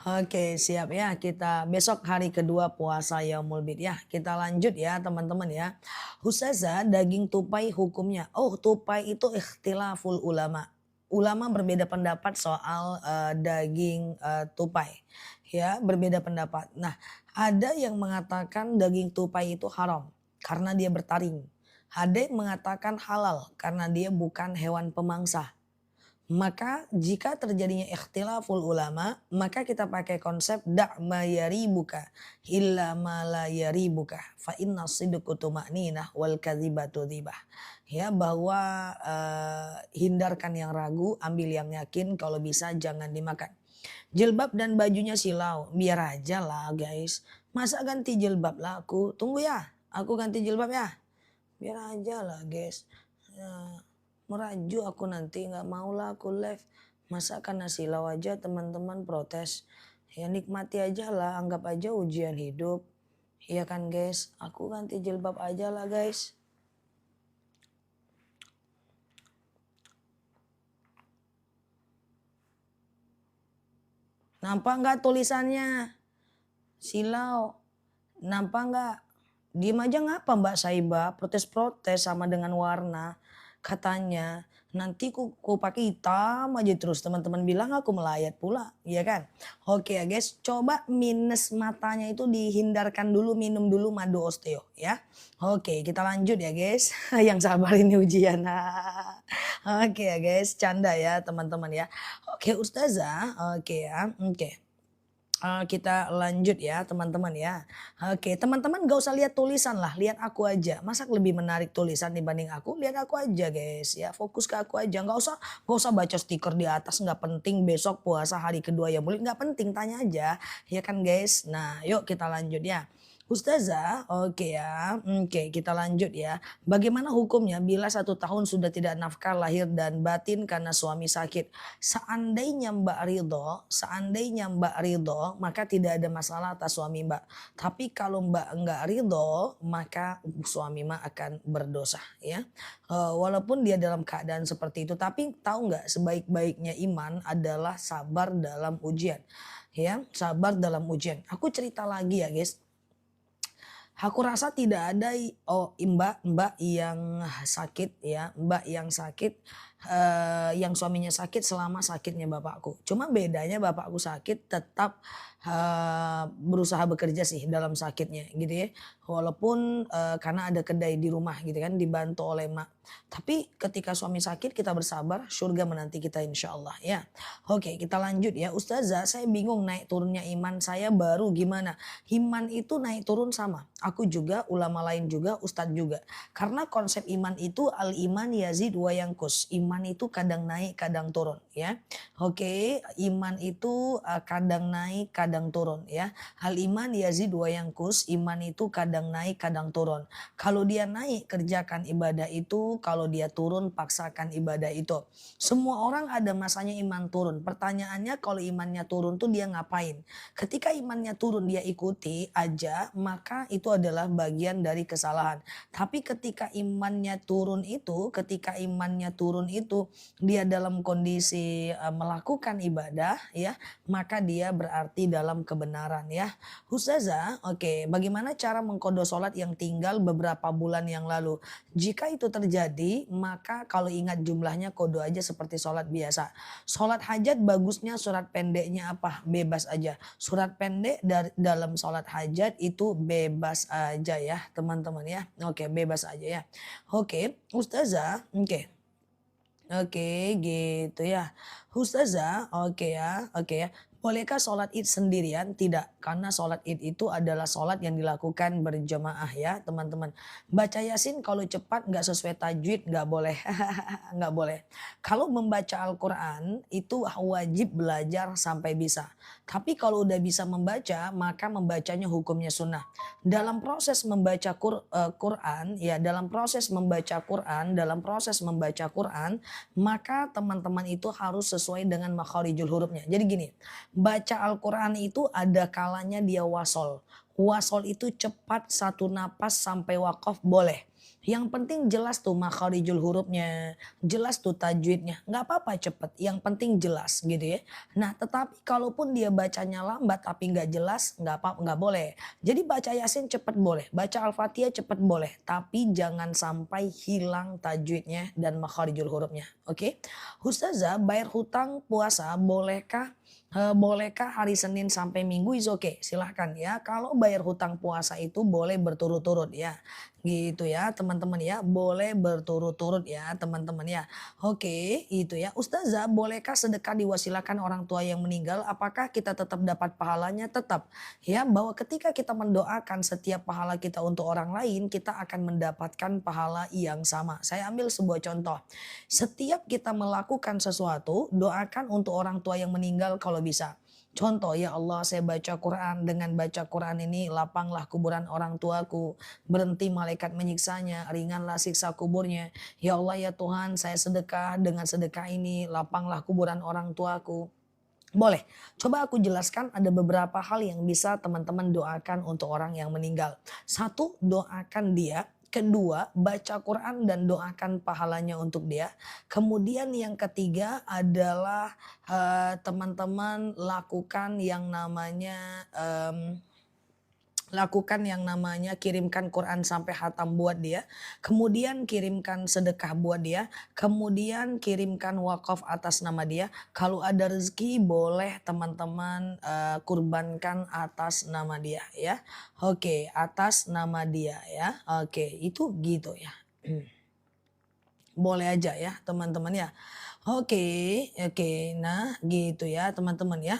Oke siap ya, kita besok hari kedua puasa Yaumul Bid ya. Kita lanjut ya teman-teman ya. Ustazah, daging tupai hukumnya. Oh, tupai itu ikhtilaful ulama. Ulama berbeda pendapat soal daging tupai. Ya, berbeda pendapat. Nah, ada yang mengatakan daging tupai itu haram karena dia bertaring. Ada yang mengatakan halal karena dia bukan hewan pemangsa. Maka jika terjadinya ikhtilaful ulama, maka kita pakai konsep dak ma yaribuka illa ma la yaribuka fa inna sidqu tuma'ninah wal kadzibatu dzibah. Ya, bahwa hindarkan yang ragu, ambil yang yakin, kalau bisa jangan dimakan. Jilbab dan bajunya silau, biar aja lah guys. Masa ganti jilbab lah aku? Tunggu ya, aku ganti jilbab ya. Biar aja lah guys. Meraju aku nanti, nggak mau lah aku live. Masa karena silau aja teman-teman protes. Ya nikmati aja lah, anggap aja ujian hidup. Iya kan guys, aku ganti jilbab aja lah guys. Nampak nggak tulisannya? Silau. Nampak nggak? Diem aja ngapa Mbak Saiba? Protes-protes sama dengan warna. Katanya, nanti ku pakai hitam aja terus. Teman-teman bilang aku melayat pula, ya kan? Oke ya guys, coba minus matanya itu dihindarkan dulu, minum dulu madu osteo ya. Oke, kita lanjut ya guys. Yang sabar ini ujian. Oke ya guys, canda ya teman-teman ya. Oke Ustazah, oke ya, oke. Kita lanjut ya teman-teman ya. Oke teman-teman gak usah lihat tulisan lah, lihat aku aja. Masa lebih menarik tulisan dibanding aku? Lihat aku aja guys ya, fokus ke aku aja. Gak usah baca stiker di atas, nggak penting besok puasa hari kedua ya boleh, nggak penting, tanya aja. Ya kan guys, nah yuk kita lanjut ya. Ustazah, oke ya, oke kita lanjut ya. Bagaimana hukumnya bila 1 tahun sudah tidak nafkah lahir dan batin karena suami sakit? Seandainya Mbak ridho, maka tidak ada masalah atas suami Mbak. Tapi kalau Mbak enggak ridho, maka suami Mbak akan berdosa ya. Walaupun dia dalam keadaan seperti itu, tapi tahu nggak sebaik-baiknya iman adalah sabar dalam ujian. Ya, sabar dalam ujian. Aku cerita lagi ya guys. Aku rasa tidak ada mbak yang sakit ya, mbak yang sakit, yang suaminya sakit selama sakitnya bapakku. Cuma bedanya bapakku sakit tetap, berusaha bekerja sih dalam sakitnya gitu ya. Walaupun, karena ada kedai di rumah gitu kan dibantu oleh emak. Tapi ketika suami sakit kita bersabar, surga menanti kita insyaallah ya. Oke kita lanjut ya, Ustazah saya bingung naik turunnya iman saya baru gimana? Iman itu naik turun sama. Aku juga, ulama lain juga, ustadz juga. Karena konsep iman itu al-iman yazid wa yangkus. Iman itu kadang naik, kadang turun ya. Oke, iman itu kadang naik, kadang turun ya. Al-iman yazid wa yangkus. Iman itu kadang naik, kadang turun. Kalau dia naik, kerjakan ibadah itu. Kalau dia turun, paksakan ibadah itu. Semua orang ada masanya iman turun. Pertanyaannya kalau imannya turun tuh dia ngapain? Ketika imannya turun dia ikuti aja, maka itu adalah bagian dari kesalahan. Tapi ketika imannya turun itu dia dalam kondisi melakukan ibadah ya, maka dia berarti dalam kebenaran ya. Ustazah, oke, bagaimana cara mengkodo sholat yang tinggal beberapa bulan yang lalu? Jika itu terjadi, maka kalau ingat jumlahnya kodo aja seperti sholat biasa. Sholat hajat bagusnya surat pendeknya apa? Bebas aja. Surat pendek dalam sholat hajat itu bebas aja ya teman-teman ya. Oke bebas aja ya. Oke Ustazah, oke. Oke gitu ya. Ustazah, oke ya. Bolehkah sholat id sendirian? Tidak, karena sholat id itu adalah sholat yang dilakukan berjamaah ya teman-teman. Baca yasin kalau cepat nggak sesuai tajwid nggak boleh, nggak boleh. Kalau membaca Al-Quran itu wajib belajar sampai bisa. Tapi kalau udah bisa membaca maka membacanya hukumnya sunnah. Dalam proses membaca Quran ya, dalam proses membaca Quran maka teman-teman itu harus sesuai dengan makharijul hurufnya. Jadi gini, baca Al-Quran itu ada kalanya dia wasol. Wasol itu cepat satu napas sampai wakaf boleh. Yang penting jelas tuh makharijul hurufnya, jelas tuh tajwidnya. Nggak apa-apa cepet, yang penting jelas gitu ya. Nah tetapi kalaupun dia bacanya lambat tapi nggak jelas, nggak boleh. Jadi baca Yasin cepet boleh, baca Al-Fatihah cepet boleh. Tapi jangan sampai hilang tajwidnya dan makharijul hurufnya. Oke? Ustazah bayar hutang puasa bolehkah hari Senin sampai Minggu is oke, silahkan ya. Kalau bayar hutang puasa itu boleh berturut-turut ya. Gitu ya teman-teman ya, boleh berturut-turut ya teman-teman ya. Oke itu ya. Ustazah bolehkah sedekah diwasilakan orang tua yang meninggal? Apakah kita tetap dapat pahalanya? Tetap ya, bahwa ketika kita mendoakan setiap pahala kita untuk orang lain, kita akan mendapatkan pahala yang sama. Saya ambil sebuah contoh. Setiap kita melakukan sesuatu, doakan untuk orang tua yang meninggal kalau bisa. Contoh, ya Allah saya baca Quran, dengan baca Quran ini lapanglah kuburan orang tuaku, berhenti malaikat menyiksanya, ringanlah siksa kuburnya. Ya Allah ya Tuhan saya sedekah, dengan sedekah ini lapanglah kuburan orang tuaku. Boleh, coba aku jelaskan ada beberapa hal yang bisa teman-teman doakan untuk orang yang meninggal. Satu, doakan dia. Kedua, baca Quran dan doakan pahalanya untuk dia. Kemudian yang ketiga adalah teman-teman lakukan yang namanya lakukan yang namanya kirimkan Quran sampai khatam buat dia, kemudian kirimkan sedekah buat dia, kemudian kirimkan wakaf atas nama dia. Kalau ada rezeki boleh teman-teman kurbankan atas nama dia ya. Oke, atas nama dia ya. Oke, itu gitu ya. Boleh aja ya teman-teman ya. Oke, oke. Nah, gitu ya teman-teman ya.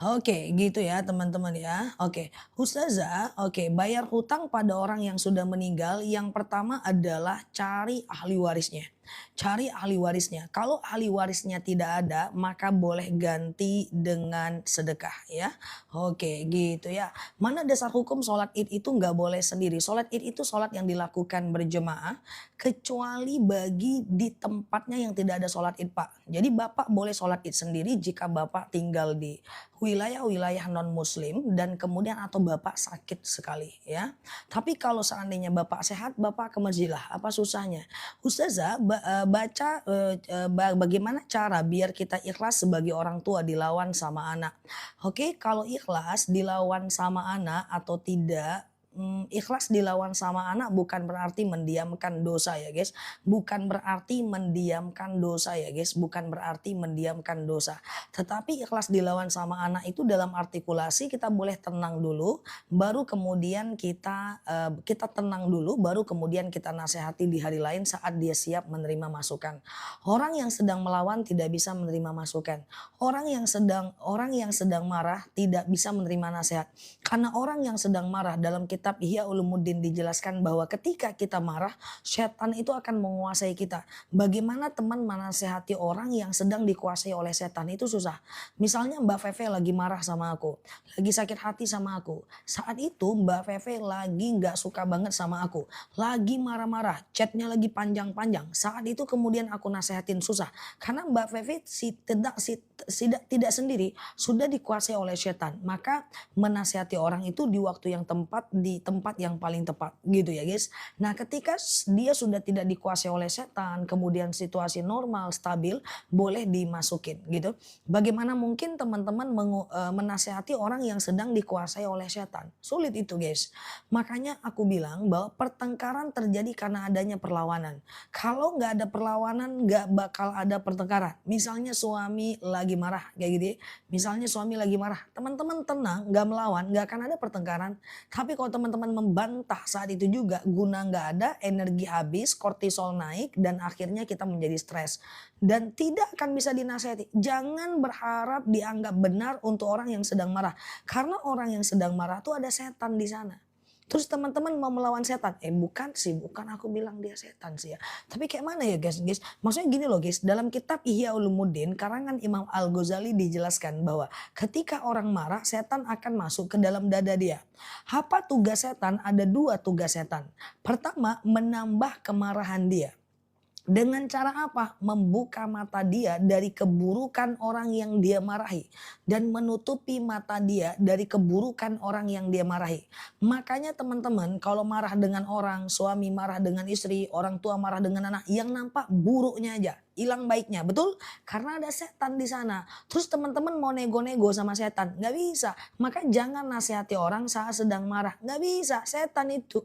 Oke, gitu ya teman-teman ya. Oke, Ustazah, oke, bayar hutang pada orang yang sudah meninggal, yang pertama adalah cari ahli warisnya. Cari ahli warisnya. Kalau ahli warisnya tidak ada, maka boleh ganti dengan sedekah ya. Oke, gitu ya. Mana dasar hukum sholat id itu nggak boleh sendiri. Sholat id itu sholat yang dilakukan berjemaah, kecuali bagi di tempatnya yang tidak ada sholat id Pak. Jadi Bapak boleh sholat id sendiri jika Bapak tinggal di wilayah-wilayah non muslim dan kemudian atau Bapak sakit sekali ya. Tapi kalau seandainya Bapak sehat, Bapak ke masjid lah, apa susahnya? Ustazah baca bagaimana cara biar kita ikhlas sebagai orang tua dilawan sama anak. Oke, kalau ikhlas dilawan sama anak atau tidak, ikhlas dilawan sama anak bukan berarti mendiamkan dosa ya guys. Bukan berarti mendiamkan dosa ya guys, bukan berarti mendiamkan dosa. Tetapi ikhlas dilawan sama anak itu dalam artikulasi kita boleh tenang dulu, baru kemudian kita tenang dulu, baru kemudian kita nasihati di hari lain saat dia siap menerima masukan. Orang yang sedang melawan tidak bisa menerima masukan. Orang yang sedang marah tidak bisa menerima nasihat. Karena orang yang sedang marah dalam kitab Ihya Ulumuddin dijelaskan bahwa ketika kita marah, setan itu akan menguasai kita. Bagaimana teman menasehati orang yang sedang dikuasai oleh setan itu susah. Misalnya Mbak Feve lagi marah sama aku, lagi sakit hati sama aku. Saat itu Mbak Feve lagi nggak suka banget sama aku, lagi marah-marah, chatnya lagi panjang-panjang. Saat itu kemudian aku nasehatin susah, karena Mbak Feve tidak sendiri, sudah dikuasai oleh setan. Maka menasehati orang itu di waktu yang tepat, di tempat yang paling tepat gitu ya guys. Nah ketika dia sudah tidak dikuasai oleh setan, kemudian situasi normal, stabil, boleh dimasukin gitu. Bagaimana mungkin teman-teman menasehati orang yang sedang dikuasai oleh setan? Sulit itu guys. Makanya aku bilang bahwa pertengkaran terjadi karena adanya perlawanan. Kalau nggak ada perlawanan nggak bakal ada pertengkaran. Misalnya suami lagi marah kayak gitu ya. Misalnya suami lagi marah, teman-teman tenang, nggak melawan, nggak akan ada pertengkaran. Tapi kalau teman-teman membantah saat itu juga guna nggak ada, energi habis, kortisol naik dan akhirnya kita menjadi stres. Dan tidak akan bisa dinasihati. Jangan berharap dianggap benar untuk orang yang sedang marah. Karena orang yang sedang marah tuh ada setan di sana. Terus teman-teman mau melawan setan. Bukan sih, bukan aku bilang dia setan sih ya. Tapi kayak mana ya guys? Maksudnya gini loh guys, dalam kitab Ihya Ulumuddin karangan Imam Al-Ghazali dijelaskan bahwa ketika orang marah setan akan masuk ke dalam dada dia. Apa tugas setan? Ada dua tugas setan. Pertama, menambah kemarahan dia. Dengan cara apa? Membuka mata dia dari keburukan orang yang dia marahi. Dan menutupi mata dia dari keburukan orang yang dia marahi. Makanya teman-teman kalau marah dengan orang, suami marah dengan istri, orang tua marah dengan anak, yang nampak buruknya aja. Hilang baiknya, betul? Karena ada setan di sana. Terus teman-teman mau nego-nego sama setan, nggak bisa. Maka jangan nasihati orang saat sedang marah, nggak bisa. Setan itu,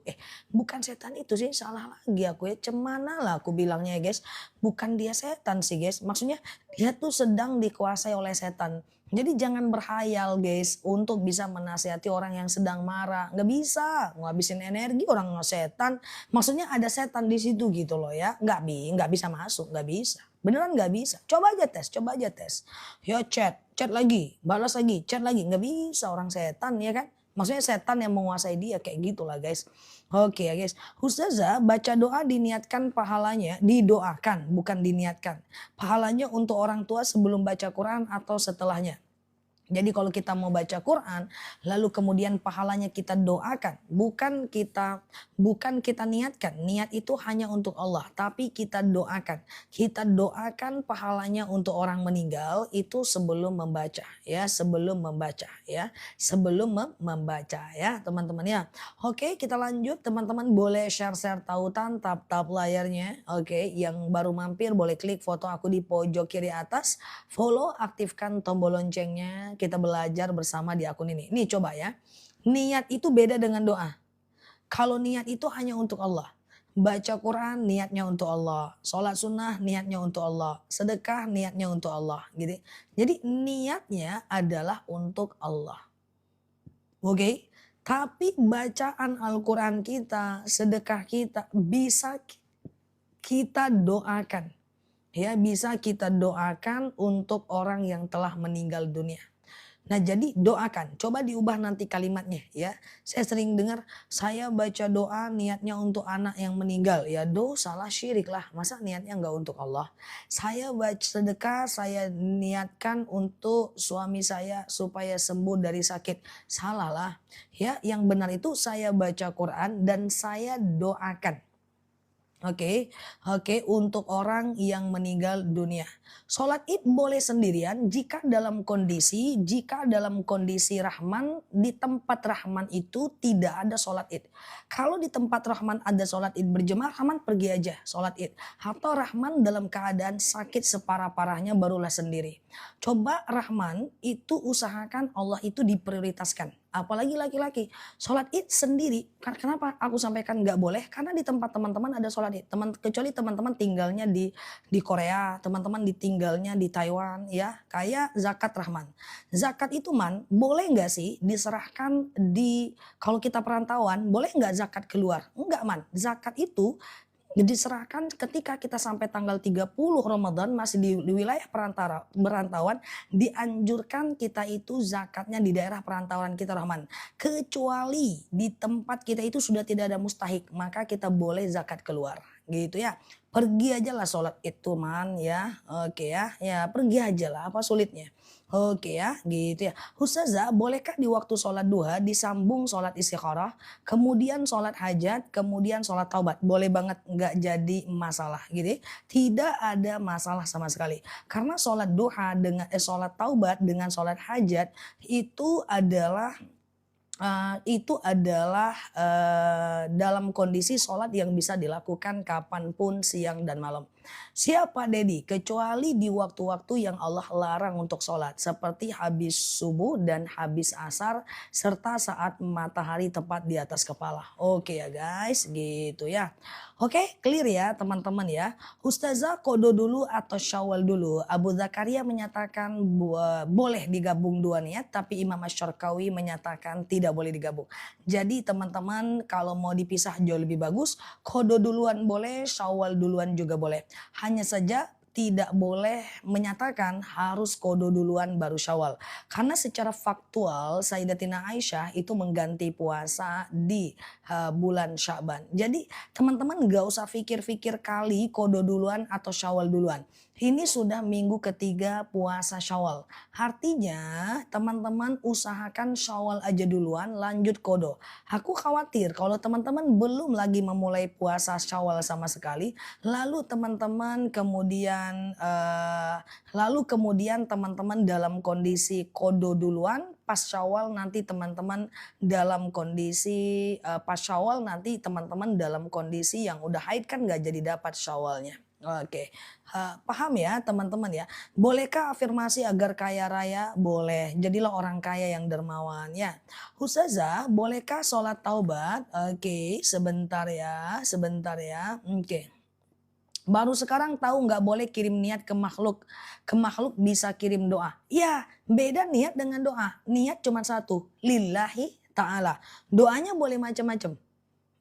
bukan setan itu sih, salah lagi aku ya. Cemana lah aku bilangnya ya guys. Bukan dia setan sih guys. Maksudnya dia tuh sedang dikuasai oleh setan. Jadi jangan berhayal guys untuk bisa menasihati orang yang sedang marah. Nggak bisa, ngabisin energi orang setan. Maksudnya ada setan di situ gitu loh ya. Nggak bisa masuk, nggak bisa. Beneran nggak bisa. Coba aja tes, coba aja tes. Ya chat lagi, balas lagi, chat lagi. Nggak bisa orang setan ya kan. Maksudnya setan yang menguasai dia kayak gitulah guys. Oke ya guys. Ustazah baca doa diniatkan pahalanya, didoakan bukan diniatkan. Pahalanya untuk orang tua sebelum baca Quran atau setelahnya. Jadi kalau kita mau baca Quran, lalu kemudian pahalanya kita doakan, bukan kita niatkan. Niat itu hanya untuk Allah, tapi kita doakan. Kita doakan pahalanya untuk orang meninggal itu sebelum membaca ya, sebelum membaca ya, membaca ya, teman-teman ya. Oke, kita lanjut teman-teman, boleh share tautan, tap layarnya. Oke, yang baru mampir boleh klik foto aku di pojok kiri atas, follow, aktifkan tombol loncengnya kita belajar bersama di akun ini. Nih coba ya, niat itu beda dengan doa. Kalau niat itu hanya untuk Allah. Baca Quran niatnya untuk Allah. Sholat sunnah niatnya untuk Allah. Sedekah niatnya untuk Allah. Gitu. Jadi niatnya adalah untuk Allah. Oke? Tapi bacaan Al-Quran kita, sedekah kita bisa kita doakan. Ya, bisa kita doakan untuk orang yang telah meninggal dunia. Nah jadi doakan, coba diubah nanti kalimatnya ya. Saya sering dengar, saya baca doa niatnya untuk anak yang meninggal. Ya salah syirik lah, masa niatnya enggak untuk Allah. Saya baca sedekah, saya niatkan untuk suami saya supaya sembuh dari sakit. Salah lah. Ya, yang benar itu saya baca Quran dan saya doakan. Oke, untuk orang yang meninggal dunia. Sholat id boleh sendirian jika dalam kondisi Rahman, di tempat Rahman itu tidak ada sholat id. Kalau di tempat Rahman ada sholat id berjemaah, Rahman pergi aja sholat id. Atau Rahman dalam keadaan sakit separah-parahnya barulah sendiri. Coba Rahman itu usahakan Allah itu diprioritaskan. Apalagi laki-laki. Sholat id sendiri. Kenapa aku sampaikan nggak boleh? Karena di tempat teman-teman ada sholat id. Kecuali teman-teman tinggalnya di Korea. Teman-teman tinggalnya di Taiwan. Ya, kayak zakat Rahman. Zakat itu boleh nggak sih diserahkan kalau kita perantauan, boleh nggak zakat keluar? Enggak zakat itu diserahkan ketika kita sampai tanggal 30 Ramadan masih di wilayah perantauan, dianjurkan kita itu zakatnya di daerah perantauan kita Rahman. Kecuali di tempat kita itu sudah tidak ada mustahik, maka kita boleh zakat keluar. Gitu ya. Pergi aja lah sholat itu ya. Oke ya. Ya pergi aja lah, apa sulitnya. Oke ya, gitu ya. Ustazah, bolehkah di waktu sholat duha disambung sholat istikharah, kemudian sholat hajat, kemudian sholat taubat? Boleh banget, nggak jadi masalah gitu ya. Tidak ada masalah sama sekali. Karena sholat duha dengan sholat taubat dengan sholat hajat itu adalah dalam kondisi sholat yang bisa dilakukan kapanpun siang dan malam. Siapa Dedi? Kecuali di waktu-waktu yang Allah larang untuk sholat. Seperti habis subuh dan habis asar. Serta saat matahari tepat di atas kepala. Oke ya guys, gitu ya. Oke, clear ya teman-teman ya. Ustazah kodo dulu atau syawal dulu? Abu Zakaria menyatakan boleh digabung dua niat. Tapi Imam Asy-Syarqawi menyatakan tidak boleh digabung. Jadi teman-teman kalau mau dipisah jauh lebih bagus. Kodo duluan boleh, syawal duluan juga boleh. Hanya saja tidak boleh menyatakan harus kodo duluan baru syawal. Karena secara faktual Sayyidatina Aisyah itu mengganti puasa di bulan Sya'ban. Jadi teman-teman gak usah pikir-pikir kali kodo duluan atau syawal duluan. Ini sudah minggu ketiga puasa syawal. Artinya teman-teman usahakan syawal aja duluan lanjut kodo. Aku khawatir kalau teman-teman belum lagi memulai puasa syawal sama sekali. Lalu teman-teman kemudian teman-teman dalam kondisi kodo duluan. Pas syawal nanti teman-teman dalam kondisi yang udah haid kan gak jadi dapat syawalnya. Oke, paham ya teman-teman ya. Bolehkah afirmasi agar kaya raya? Boleh, jadilah orang kaya yang dermawan ya. Ustazah, bolehkah sholat taubat? Oke, sebentar ya. Oke. Baru sekarang tahu nggak boleh kirim niat ke makhluk. Ke makhluk bisa kirim doa. Ya, beda niat dengan doa. Niat cuma satu, lillahi ta'ala. Doanya boleh macam-macam.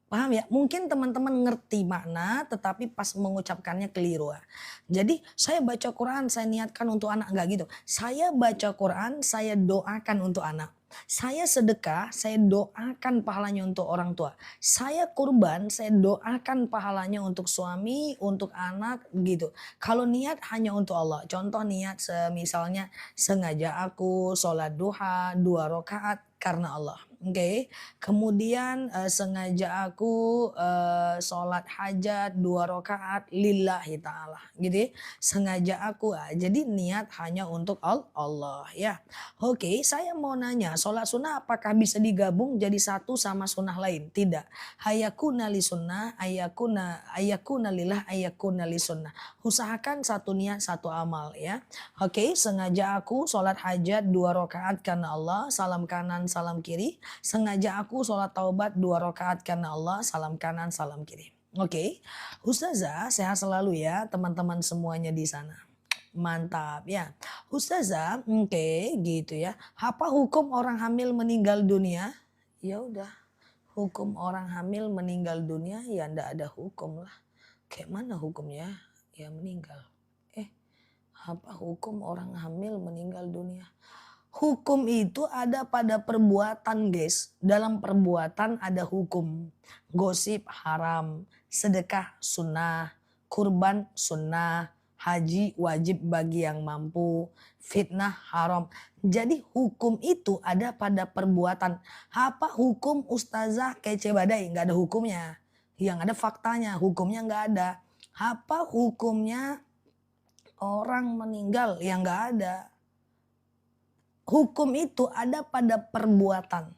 Paham ya? Mungkin teman-teman ngerti makna tetapi pas mengucapkannya keliru. Jadi saya baca Quran, saya niatkan untuk anak. Enggak gitu. Saya baca Quran, saya doakan untuk anak. Saya sedekah, saya doakan pahalanya untuk orang tua. Saya kurban, saya doakan pahalanya untuk suami, untuk anak gitu. Kalau niat hanya untuk Allah. Contoh niat misalnya sengaja aku sholat duha 2 rakaat karena Allah. Oke. Kemudian sengaja aku sholat hajat 2 rakaat lillahi ta'ala gitu ya. Sengaja aku jadi niat hanya untuk Allah ya. Oke, saya mau nanya, sholat sunnah apakah bisa digabung jadi satu sama sunnah lain? Tidak. Hayakuna li sunnah, ayakuna lillah, ayakuna li sunnah. Usahakan satu niat satu amal ya. Oke, sengaja aku sholat hajat 2 rakaat karena Allah, salam kanan salam kiri. Sengaja aku sholat taubat 2 rakaat karena Allah, salam kanan salam kiri. Oke, Ustazah sehat selalu ya teman-teman semuanya di sana. Mantap ya. Ustazah, oke gitu ya. Apa hukum orang hamil meninggal dunia? Ya udah, hukum orang hamil meninggal dunia ya ndak ada hukum lah. Kayak mana hukumnya? Ya meninggal. Apa hukum orang hamil meninggal dunia? Hukum itu ada pada perbuatan guys. Dalam perbuatan ada hukum. Gosip haram, sedekah sunnah, kurban sunnah, haji wajib bagi yang mampu, fitnah haram. Jadi hukum itu ada pada perbuatan. Apa hukum ustazah kece badai? Nggak ada hukumnya. Yang ada faktanya, hukumnya nggak ada. Apa hukumnya orang meninggal? Yang nggak ada. Hukum itu ada pada perbuatan.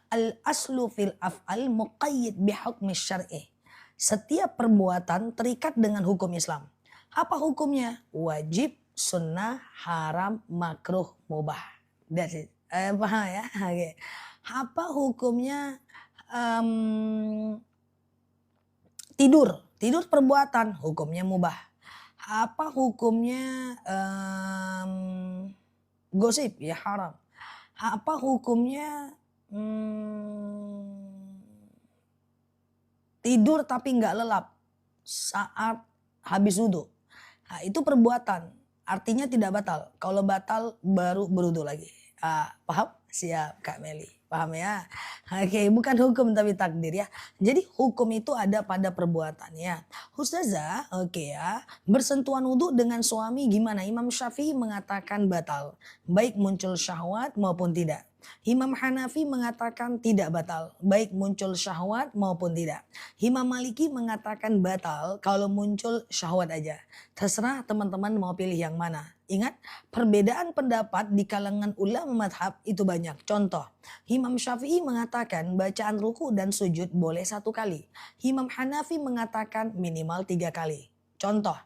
Al-aslu fil af'al muqayyid bihukmi syar'i. Setiap perbuatan terikat dengan hukum Islam. Apa hukumnya? Wajib, sunnah, haram, makruh, mubah. That's it. Paham ya? Okay. Apa hukumnya tidur? Tidur perbuatan, hukumnya mubah. Apa hukumnya gosip? Ya haram. Apa hukumnya tidur tapi nggak lelap saat habis wudhu? Nah, itu perbuatan, artinya tidak batal. Kalau batal baru berwudhu lagi. Paham? Siap Kak Meli. Paham ya? Oke, bukan hukum tapi takdir ya. Jadi hukum itu ada pada perbuatannya. Ustazah, oke ya. Bersentuhan wudhu dengan suami gimana? Imam Syafi'i mengatakan batal. Baik muncul syahwat maupun tidak. Imam Hanafi mengatakan tidak batal. Baik muncul syahwat maupun tidak. Imam Maliki mengatakan batal kalau muncul syahwat aja. Terserah teman-teman mau pilih yang mana. Ingat, perbedaan pendapat di kalangan ulama madhab itu banyak. Contoh, Imam Syafi'i mengatakan bacaan ruku dan sujud boleh 1 kali. Imam Hanafi mengatakan minimal 3 kali. Contoh,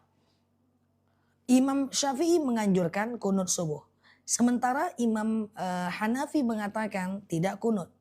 Imam Syafi'i menganjurkan kunut subuh. Sementara Imam Hanafi mengatakan tidak kunut.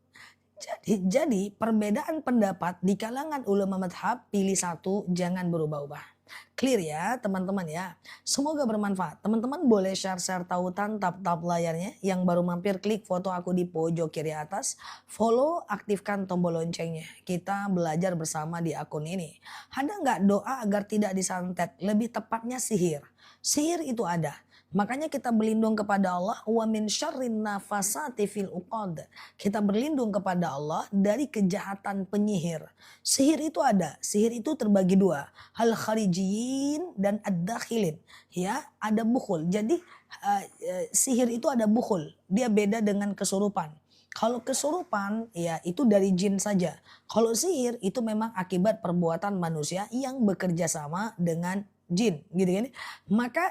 Jadi perbedaan pendapat di kalangan ulama madhab, pilih satu, jangan berubah-ubah. Clear ya teman-teman ya. Semoga bermanfaat. Teman-teman boleh share-share tautan tap-tap layarnya. Yang baru mampir klik foto aku di pojok kiri atas. Follow, aktifkan tombol loncengnya. Kita belajar bersama di akun ini. Ada nggak doa agar tidak disantet? Lebih tepatnya sihir. Sihir itu ada. Makanya kita berlindung kepada Allah, wa min syarrin nafasati fil uqad. Kita berlindung kepada Allah dari kejahatan penyihir. Sihir itu ada, sihir itu terbagi 2, hal kharijiyin dan ad-dakhilin. Ya, ada bukhul. Jadi sihir itu ada bukhul, dia beda dengan kesurupan. Kalau kesurupan ya itu dari jin saja. Kalau sihir itu memang akibat perbuatan manusia yang bekerja sama dengan jin gitu kan. Maka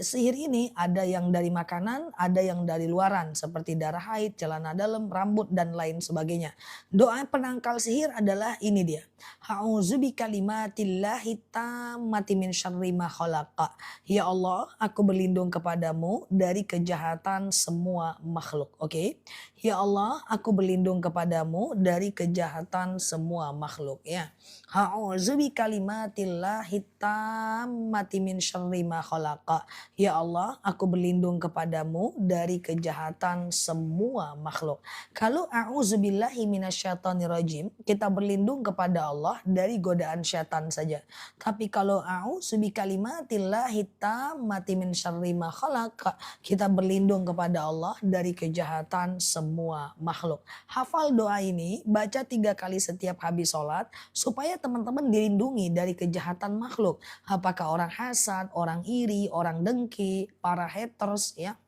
sihir ini ada yang dari makanan, ada yang dari luaran seperti darah haid, celana dalam, rambut dan lain sebagainya. Doa penangkal sihir adalah ini dia. A'udzubi kalimatillahi tammati min syarri ma khalaqa. Ya Allah, aku berlindung kepadamu dari kejahatan semua makhluk. Oke. Ya Allah, aku berlindung kepadamu dari kejahatan semua makhluk ya. A'udzubi kalimatillahi tammati min syarri ma khalaqa. Ya Allah, aku berlindung kepadamu dari kejahatan semua makhluk. Kalau a'udzubillahi minasyaitonirrajim, kita berlindung kepada Allah dari godaan syaitan saja. Tapi kalau a'udzubi kalimatillahi tammati min syarri ma khalaqa, kita berlindung kepada Allah dari kejahatan semua makhluk. Hafal doa ini, baca 3 kali setiap habis sholat supaya teman-teman dilindungi dari kejahatan makhluk. Apakah orang hasad, orang iri, orang dengki, para haters ya.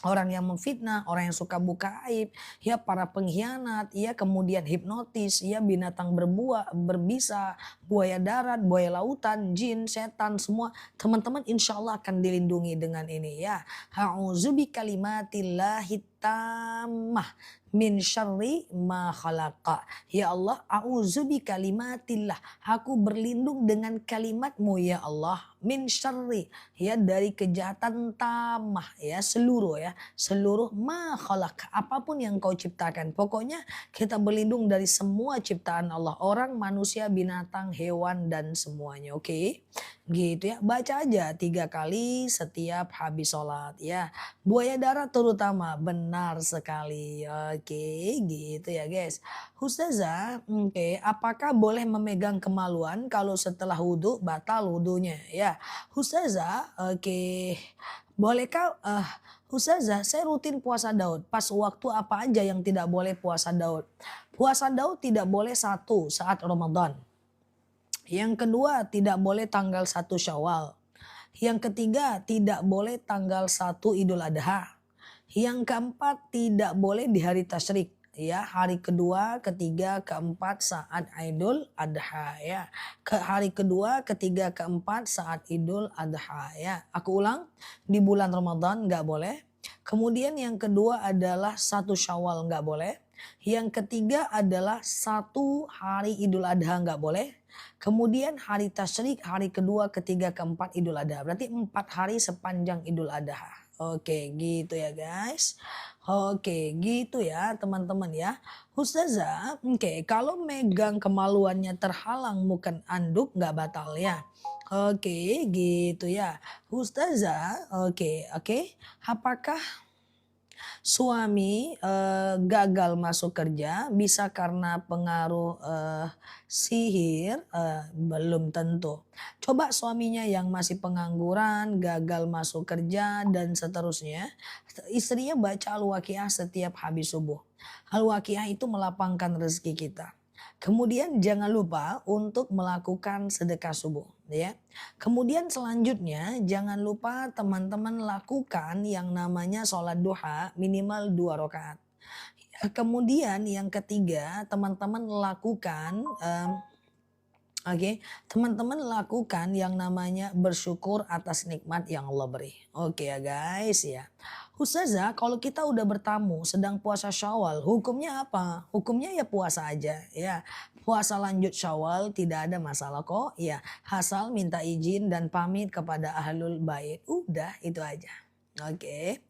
orang yang memfitnah, orang yang suka buka aib, ya para pengkhianat, ya kemudian hipnotis, ya binatang berbisa, buaya darat, buaya lautan, jin, setan, semua teman-teman insya Allah akan dilindungi dengan ini ya. A'udzubi kalimatillahi tammah min syarri ma khalaqa. Ya Allah, a'udzubi kalimatillah. Aku berlindung dengan kalimatmu ya Allah. Min syarri, ya dari kejahatan tamah ya seluruh ma khalaq, apapun yang kau ciptakan. Pokoknya kita berlindung dari semua ciptaan Allah, orang, manusia, binatang, hewan dan semuanya. Oke. Gitu ya. Baca aja 3 kali setiap habis sholat ya. Buaya darat terutama benar sekali. Oke, gitu ya guys. Ustazah, oke, apakah boleh memegang kemaluan kalau setelah wudhu batal wudhunya ya? Ustazah, oke. Bolehkah Ustazah, saya rutin puasa Daud. Pas waktu apa aja yang tidak boleh puasa Daud? Puasa Daud tidak boleh satu saat Ramadan. Yang kedua tidak boleh tanggal 1 Syawal. Yang ketiga tidak boleh tanggal 1 Idul Adha. Yang keempat tidak boleh di hari tasyrik. Ya, hari kedua, ketiga, keempat saat Idul Adha ya. Hari kedua, ketiga, keempat saat Idul Adha ya. Aku ulang, di bulan Ramadan nggak boleh. Kemudian yang kedua adalah 1 Syawal nggak boleh. Yang ketiga adalah 1 hari Idul Adha nggak boleh. Kemudian hari tasyrik, hari kedua, ketiga, keempat Idul Adha. Berarti 4 hari sepanjang Idul Adha. Oke, gitu ya guys. Oke, gitu ya teman-teman ya. Ustazah, oke, kalau megang kemaluannya terhalang bukan anduk nggak batal ya. Oke, gitu ya. Ustazah, oke. Apakah suami gagal masuk kerja bisa karena pengaruh sihir? Belum tentu. Coba suaminya yang masih pengangguran, gagal masuk kerja dan seterusnya. Istrinya baca Al-Waqiah setiap habis subuh. Al-Waqiah itu melapangkan rezeki kita. Kemudian jangan lupa untuk melakukan sedekah subuh ya. Kemudian selanjutnya jangan lupa teman-teman lakukan yang namanya sholat duha minimal 2 rakaat. Kemudian yang ketiga teman-teman lakukan teman-teman lakukan yang namanya bersyukur atas nikmat yang Allah beri. Oke ya guys ya. Ustazah, kalau kita udah bertamu sedang puasa Syawal, hukumnya apa? Hukumnya ya puasa aja ya. Puasa lanjut Syawal tidak ada masalah kok ya. Asal minta izin dan pamit kepada ahlul bait. Udah itu aja. Oke.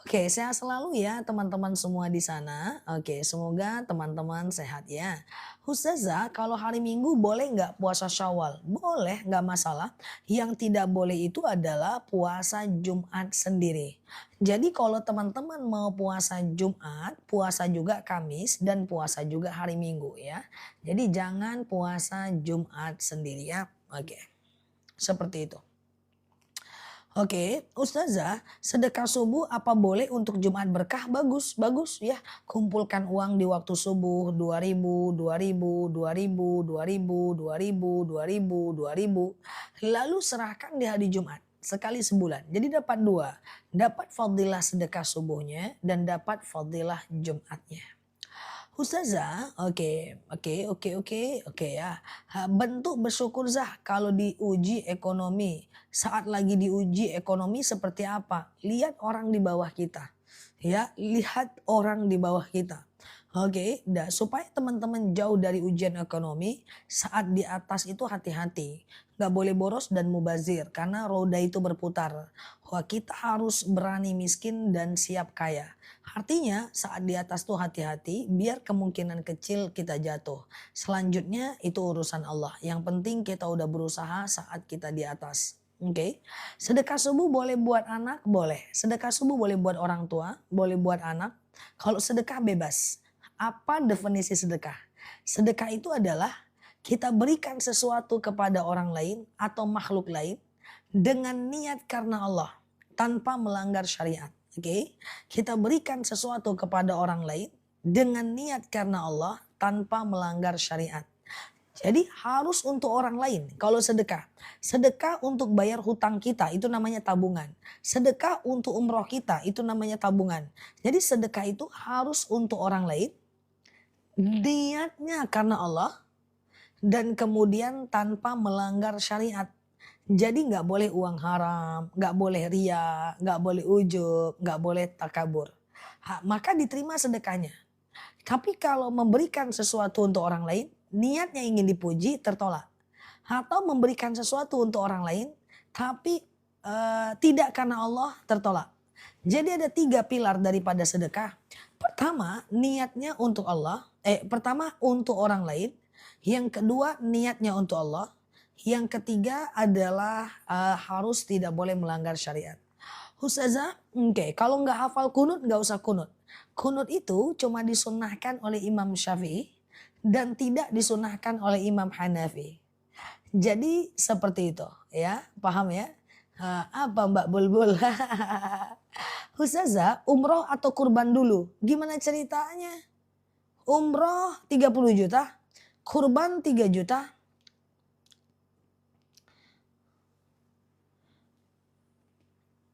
Oke, sehat selalu ya teman-teman semua di sana. Oke, semoga teman-teman sehat ya. Ustazah, kalau hari Minggu boleh nggak puasa Syawal? Boleh, nggak masalah. Yang tidak boleh itu adalah puasa Jumat sendiri. Jadi kalau teman-teman mau puasa Jumat, puasa juga Kamis dan puasa juga hari Minggu ya. Jadi jangan puasa Jumat sendiri ya. Oke, seperti itu. Oke, Ustazah, sedekah subuh apa boleh untuk Jumat berkah? Bagus, bagus ya. Kumpulkan uang di waktu subuh 2.000, 2.000, 2.000, 2.000, 2.000, 2.000, 2.000. Lalu serahkan di hari Jumat sekali sebulan. Jadi dapat dua, dapat fadilah sedekah subuhnya dan dapat fadilah Jumatnya. Ustazah, oke ya. Bentuk bersyukur Zah kalau diuji ekonomi. Saat lagi diuji ekonomi seperti apa? Lihat orang di bawah kita. Ya, lihat orang di bawah kita. Oke, supaya teman-teman jauh dari ujian ekonomi, saat di atas itu hati-hati. Gak boleh boros dan mubazir karena roda itu berputar. Wah, kita harus berani miskin dan siap kaya. Artinya saat di atas tuh hati-hati biar kemungkinan kecil kita jatuh. Selanjutnya itu urusan Allah. Yang penting kita udah berusaha saat kita di atas. Oke. Sedekah subuh boleh buat anak? Boleh. Sedekah subuh boleh buat orang tua? Boleh buat anak. Kalau sedekah bebas. Apa definisi sedekah? Sedekah itu adalah kita berikan sesuatu kepada orang lain atau makhluk lain dengan niat karena Allah tanpa melanggar syariat. Oke, kita berikan sesuatu kepada orang lain dengan niat karena Allah tanpa melanggar syariat. Jadi harus untuk orang lain kalau sedekah. Sedekah untuk bayar hutang kita itu namanya tabungan. Sedekah untuk umroh kita itu namanya tabungan. Jadi sedekah itu harus untuk orang lain. Niatnya karena Allah. Dan kemudian tanpa melanggar syariat. Jadi nggak boleh uang haram, nggak boleh ria, nggak boleh ujub, nggak boleh takabur. Maka diterima sedekahnya. Tapi kalau memberikan sesuatu untuk orang lain, niatnya ingin dipuji, tertolak. Atau memberikan sesuatu untuk orang lain, tapi tidak karena Allah, tertolak. Jadi ada 3 pilar daripada sedekah. Pertama, niatnya untuk Allah. Pertama untuk orang lain. Yang kedua, niatnya untuk Allah. Yang ketiga adalah harus tidak boleh melanggar syariat. Ustazah, kalau nggak hafal kunut nggak usah kunut. Kunut itu cuma disunahkan oleh Imam Syafi'i dan tidak disunahkan oleh Imam Hanafi. Jadi seperti itu ya, paham ya? Apa Mbak Bulbul? Ustazah, umroh atau kurban dulu? Gimana ceritanya? Umroh 30 juta, kurban 3 juta.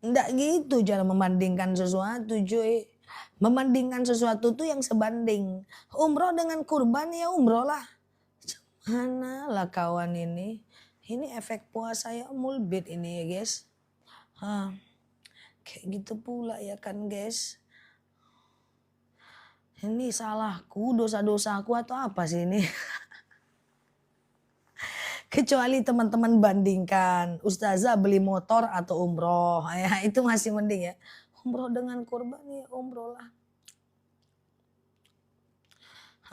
Enggak gitu cara membandingkan sesuatu cuy. Membandingkan sesuatu tuh yang sebanding. Umroh dengan kurban ya umroh lah. Mana lah kawan ini. Ini efek puasa ya mulbit ini ya guys. Kayak gitu pula ya kan guys. Ini salahku, dosa-dosaku atau apa sih ini? Kecuali teman-teman bandingkan ustazah beli motor atau umroh, ya itu masih mending ya. Umroh dengan kurban ya umroh lah.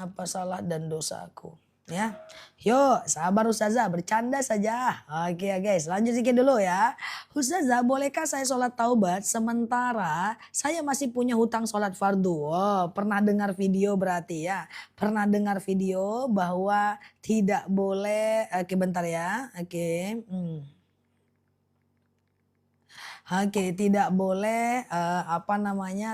Apa salah dan dosaku ya. Yuk sabar ustazah, bercanda saja. Oke ya guys, lanjut sedikit dulu ya. Ustazah, bolehkah saya sholat taubat sementara saya masih punya hutang sholat fardu? Oh, pernah dengar video berarti ya. Pernah dengar video bahwa tidak boleh, oke bentar ya. Oke, tidak boleh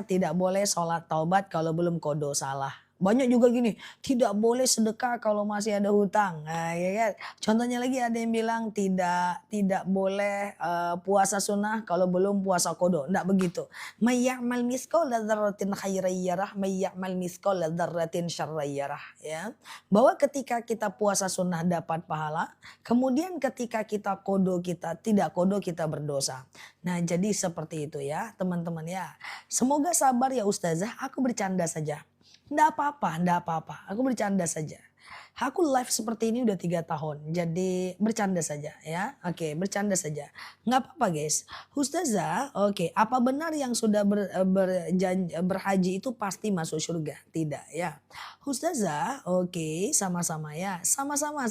tidak boleh sholat taubat kalau belum kodo salah. Banyak juga gini, tidak boleh sedekah kalau masih ada hutang. Nah, ya kan? Contohnya lagi ada yang bilang tidak boleh puasa sunnah kalau belum puasa kodo. Enggak begitu. Mayyamal miskol dzarratin khairayyarah, mayyamal miskol dzarratin syarrayyarah, ya. Bahwa ketika kita puasa sunnah dapat pahala, kemudian ketika kita kodo kita tidak kodo kita berdosa. Nah, jadi seperti itu ya, teman-teman ya. Semoga sabar ya ustazah, aku bercanda saja. Nggak apa-apa. Aku bercanda saja. Aku live seperti ini udah 3 tahun. Jadi bercanda saja ya. Oke, bercanda saja. Nggak apa-apa guys. Ustazah, oke. Apa benar yang sudah berhaji itu pasti masuk surga? Tidak ya. Ustazah, oke. Sama-sama ya. Sama-sama.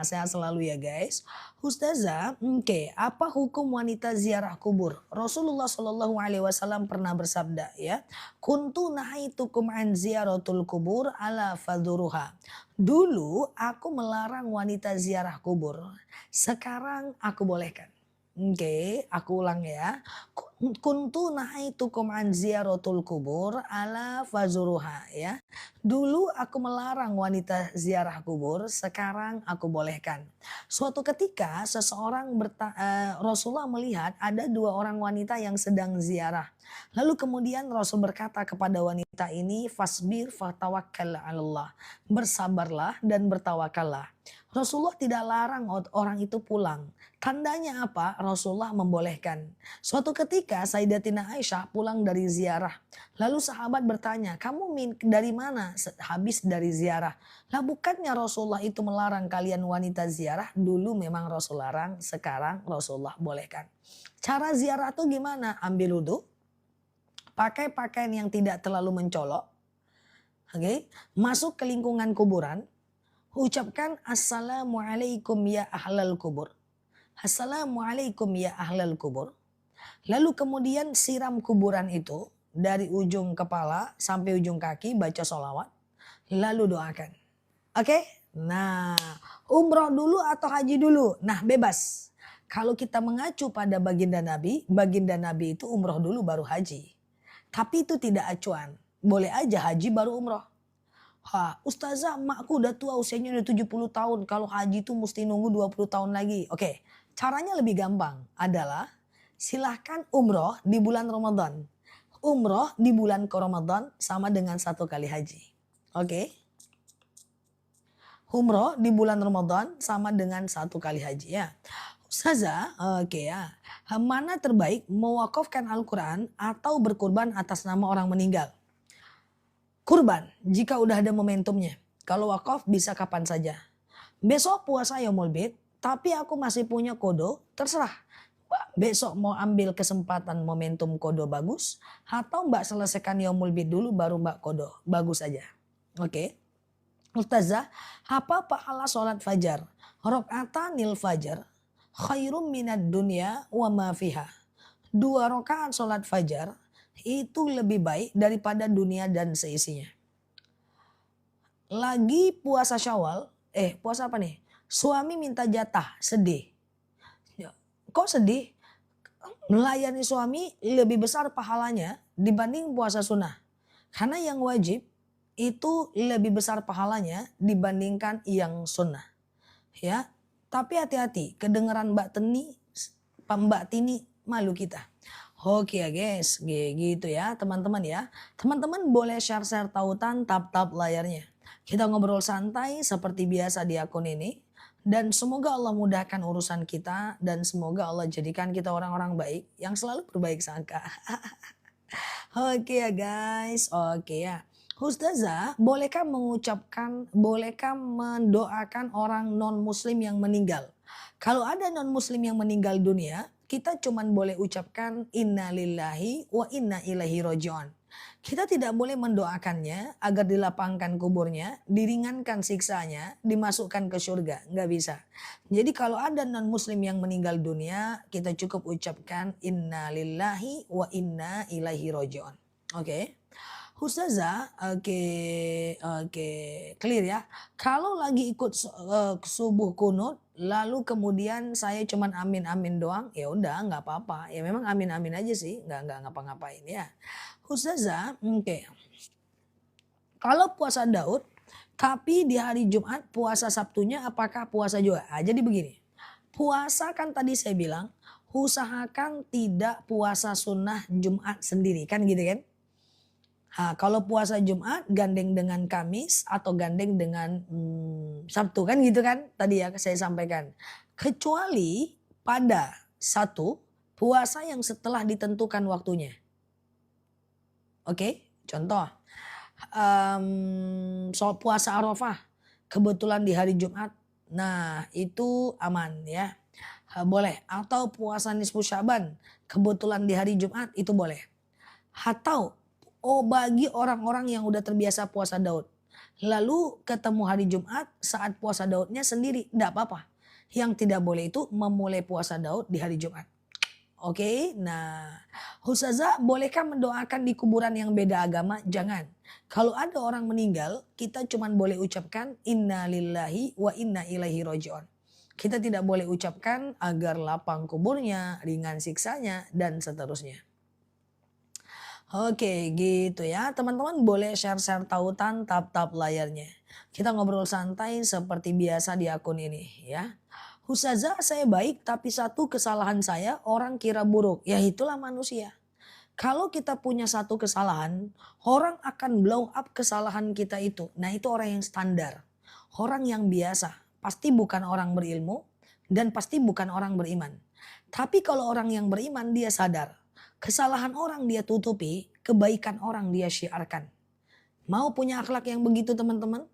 Sehat selalu ya guys. Ustazah, oke. Apa hukum wanita ziarah kubur? Rasulullah SAW pernah bersabda ya. Kuntu nahaitukum an ziyaratul kubur ala fadhuruha. Dulu aku melarang wanita ziarah kubur. Sekarang aku bolehkan. Oke, aku ulang ya. Kuntu nahaitukum an ziyaratul kubur ala fazuruha ya. Dulu aku melarang wanita ziarah kubur, sekarang aku bolehkan. Suatu ketika Rasulullah melihat ada 2 orang wanita yang sedang ziarah. Lalu kemudian Rasul berkata kepada wanita ini, fasbir fatawakkal 'alallah. Bersabarlah dan bertawakallah. Rasulullah tidak larang orang itu pulang. Tandanya apa? Rasulullah membolehkan. Suatu ketika Sayyidatina Aisyah pulang dari ziarah. Lalu sahabat bertanya, kamu dari mana? Habis dari ziarah. Lah bukannya Rasulullah itu melarang kalian wanita ziarah? Dulu memang Rasul larang, sekarang Rasulullah bolehkan. Cara ziarah itu gimana? Ambil wudhu, pakai pakaian yang tidak terlalu mencolok. Oke, masuk ke lingkungan kuburan. Ucapkan assalamualaikum ya ahlal kubur. Assalamualaikum ya ahlal kubur. Lalu kemudian siram kuburan itu dari ujung kepala sampai ujung kaki, baca sholawat. Lalu doakan. Oke? Nah, umroh dulu atau haji dulu? Nah, bebas. Kalau kita mengacu pada baginda Nabi itu umroh dulu baru haji. Tapi itu tidak acuan. Boleh aja haji baru umroh. Ha, ustazah emakku udah tua usianya udah 70 tahun. Kalau haji itu mesti nunggu 20 tahun lagi. Oke, caranya lebih gampang adalah silahkan umroh di bulan Ramadan. Umroh di bulan ke Ramadan sama dengan 1 kali haji. Oke, umroh di bulan Ramadan sama dengan 1 kali haji ya. Ustazah, oke ya. Mana terbaik mewakafkan Al-Quran atau berkurban atas nama orang meninggal? Kurban, jika udah ada momentumnya. Kalau wakaf bisa kapan saja. Besok puasa Yaumul Bid, tapi aku masih punya kodo, terserah. Mbak besok mau ambil kesempatan momentum kodo bagus, atau Mbak selesaikan Yaumul Bid dulu baru Mbak kodo, bagus aja. Oke. Ustazah, apa pahala sholat fajar? Rokaatanil fajar, khairum minad dunya wa ma fiha. 2 rakaat sholat fajar itu lebih baik daripada dunia dan seisinya. Lagi puasa Syawal, puasa apa nih? Suami minta jatah, sedih. Ya, kok sedih? Melayani suami lebih besar pahalanya dibanding puasa sunnah. Karena yang wajib itu lebih besar pahalanya dibandingkan yang sunnah. Ya, tapi hati-hati, kedengeran Mbak Tini malu kita. Oke ya guys, gitu ya teman-teman ya. Teman-teman boleh share-share tautan tap-tap layarnya. Kita ngobrol santai seperti biasa di akun ini. Dan semoga Allah mudahkan urusan kita. Dan semoga Allah jadikan kita orang-orang baik yang selalu berbaik sangka. Oke ya guys, oke ya. Ustazah, bolehkah mendoakan orang non-muslim yang meninggal? Kalau ada non-muslim yang meninggal dunia, kita cuman boleh ucapkan innalillahi wa inna ilaihi raji'un. Kita tidak boleh mendoakannya agar dilapangkan kuburnya, diringankan siksanya, dimasukkan ke surga. Nggak bisa. Jadi kalau ada non-muslim yang meninggal dunia, kita cukup ucapkan innalillahi wa inna ilaihi raji'un. Oke. Ustazah, oke, clear ya. Kalau lagi ikut subuh kunut, lalu kemudian saya cuman amin-amin doang, ya udah nggak apa-apa. Ya memang amin-amin aja sih, nggak ngapa-ngapain ya. Ustazah, oke. Kalau puasa Daud, tapi di hari Jumat puasa Sabtunya apakah puasa juga? Jadi begini, puasa kan tadi saya bilang, usahakan tidak puasa sunnah Jumat sendiri, kan gitu kan? Kalau puasa Jumat gandeng dengan Kamis atau gandeng dengan Sabtu kan gitu kan tadi ya saya sampaikan. Kecuali pada satu puasa yang setelah ditentukan waktunya. Oke, contoh soal puasa Arafah kebetulan di hari Jumat. Nah itu aman ya, boleh. Atau puasa nisfu Syaban kebetulan di hari Jumat itu boleh. Atau bagi orang-orang yang udah terbiasa puasa Daud. Lalu ketemu hari Jumat saat puasa Daudnya sendiri. Tidak apa-apa. Yang tidak boleh itu memulai puasa Daud di hari Jumat. Oke, nah Ustazah bolehkah mendoakan di kuburan yang beda agama? Jangan. Kalau ada orang meninggal kita cuma boleh ucapkan inna lillahi wa inna ilaihi raji'un. Kita tidak boleh ucapkan agar lapang kuburnya, ringan siksanya dan seterusnya. Oke gitu ya teman-teman boleh share-share tautan tap-tap layarnya. Kita ngobrol santai seperti biasa di akun ini ya. Ustazah saya baik tapi satu kesalahan saya orang kira buruk. Ya itulah manusia. Kalau kita punya satu kesalahan orang akan blow up kesalahan kita itu. Nah itu orang yang standar. Orang yang biasa. Pasti bukan orang berilmu dan pasti bukan orang beriman. Tapi kalau orang yang beriman dia sadar. Kesalahan orang dia tutupi, kebaikan orang dia syiarkan. Mau punya akhlak yang begitu teman-teman?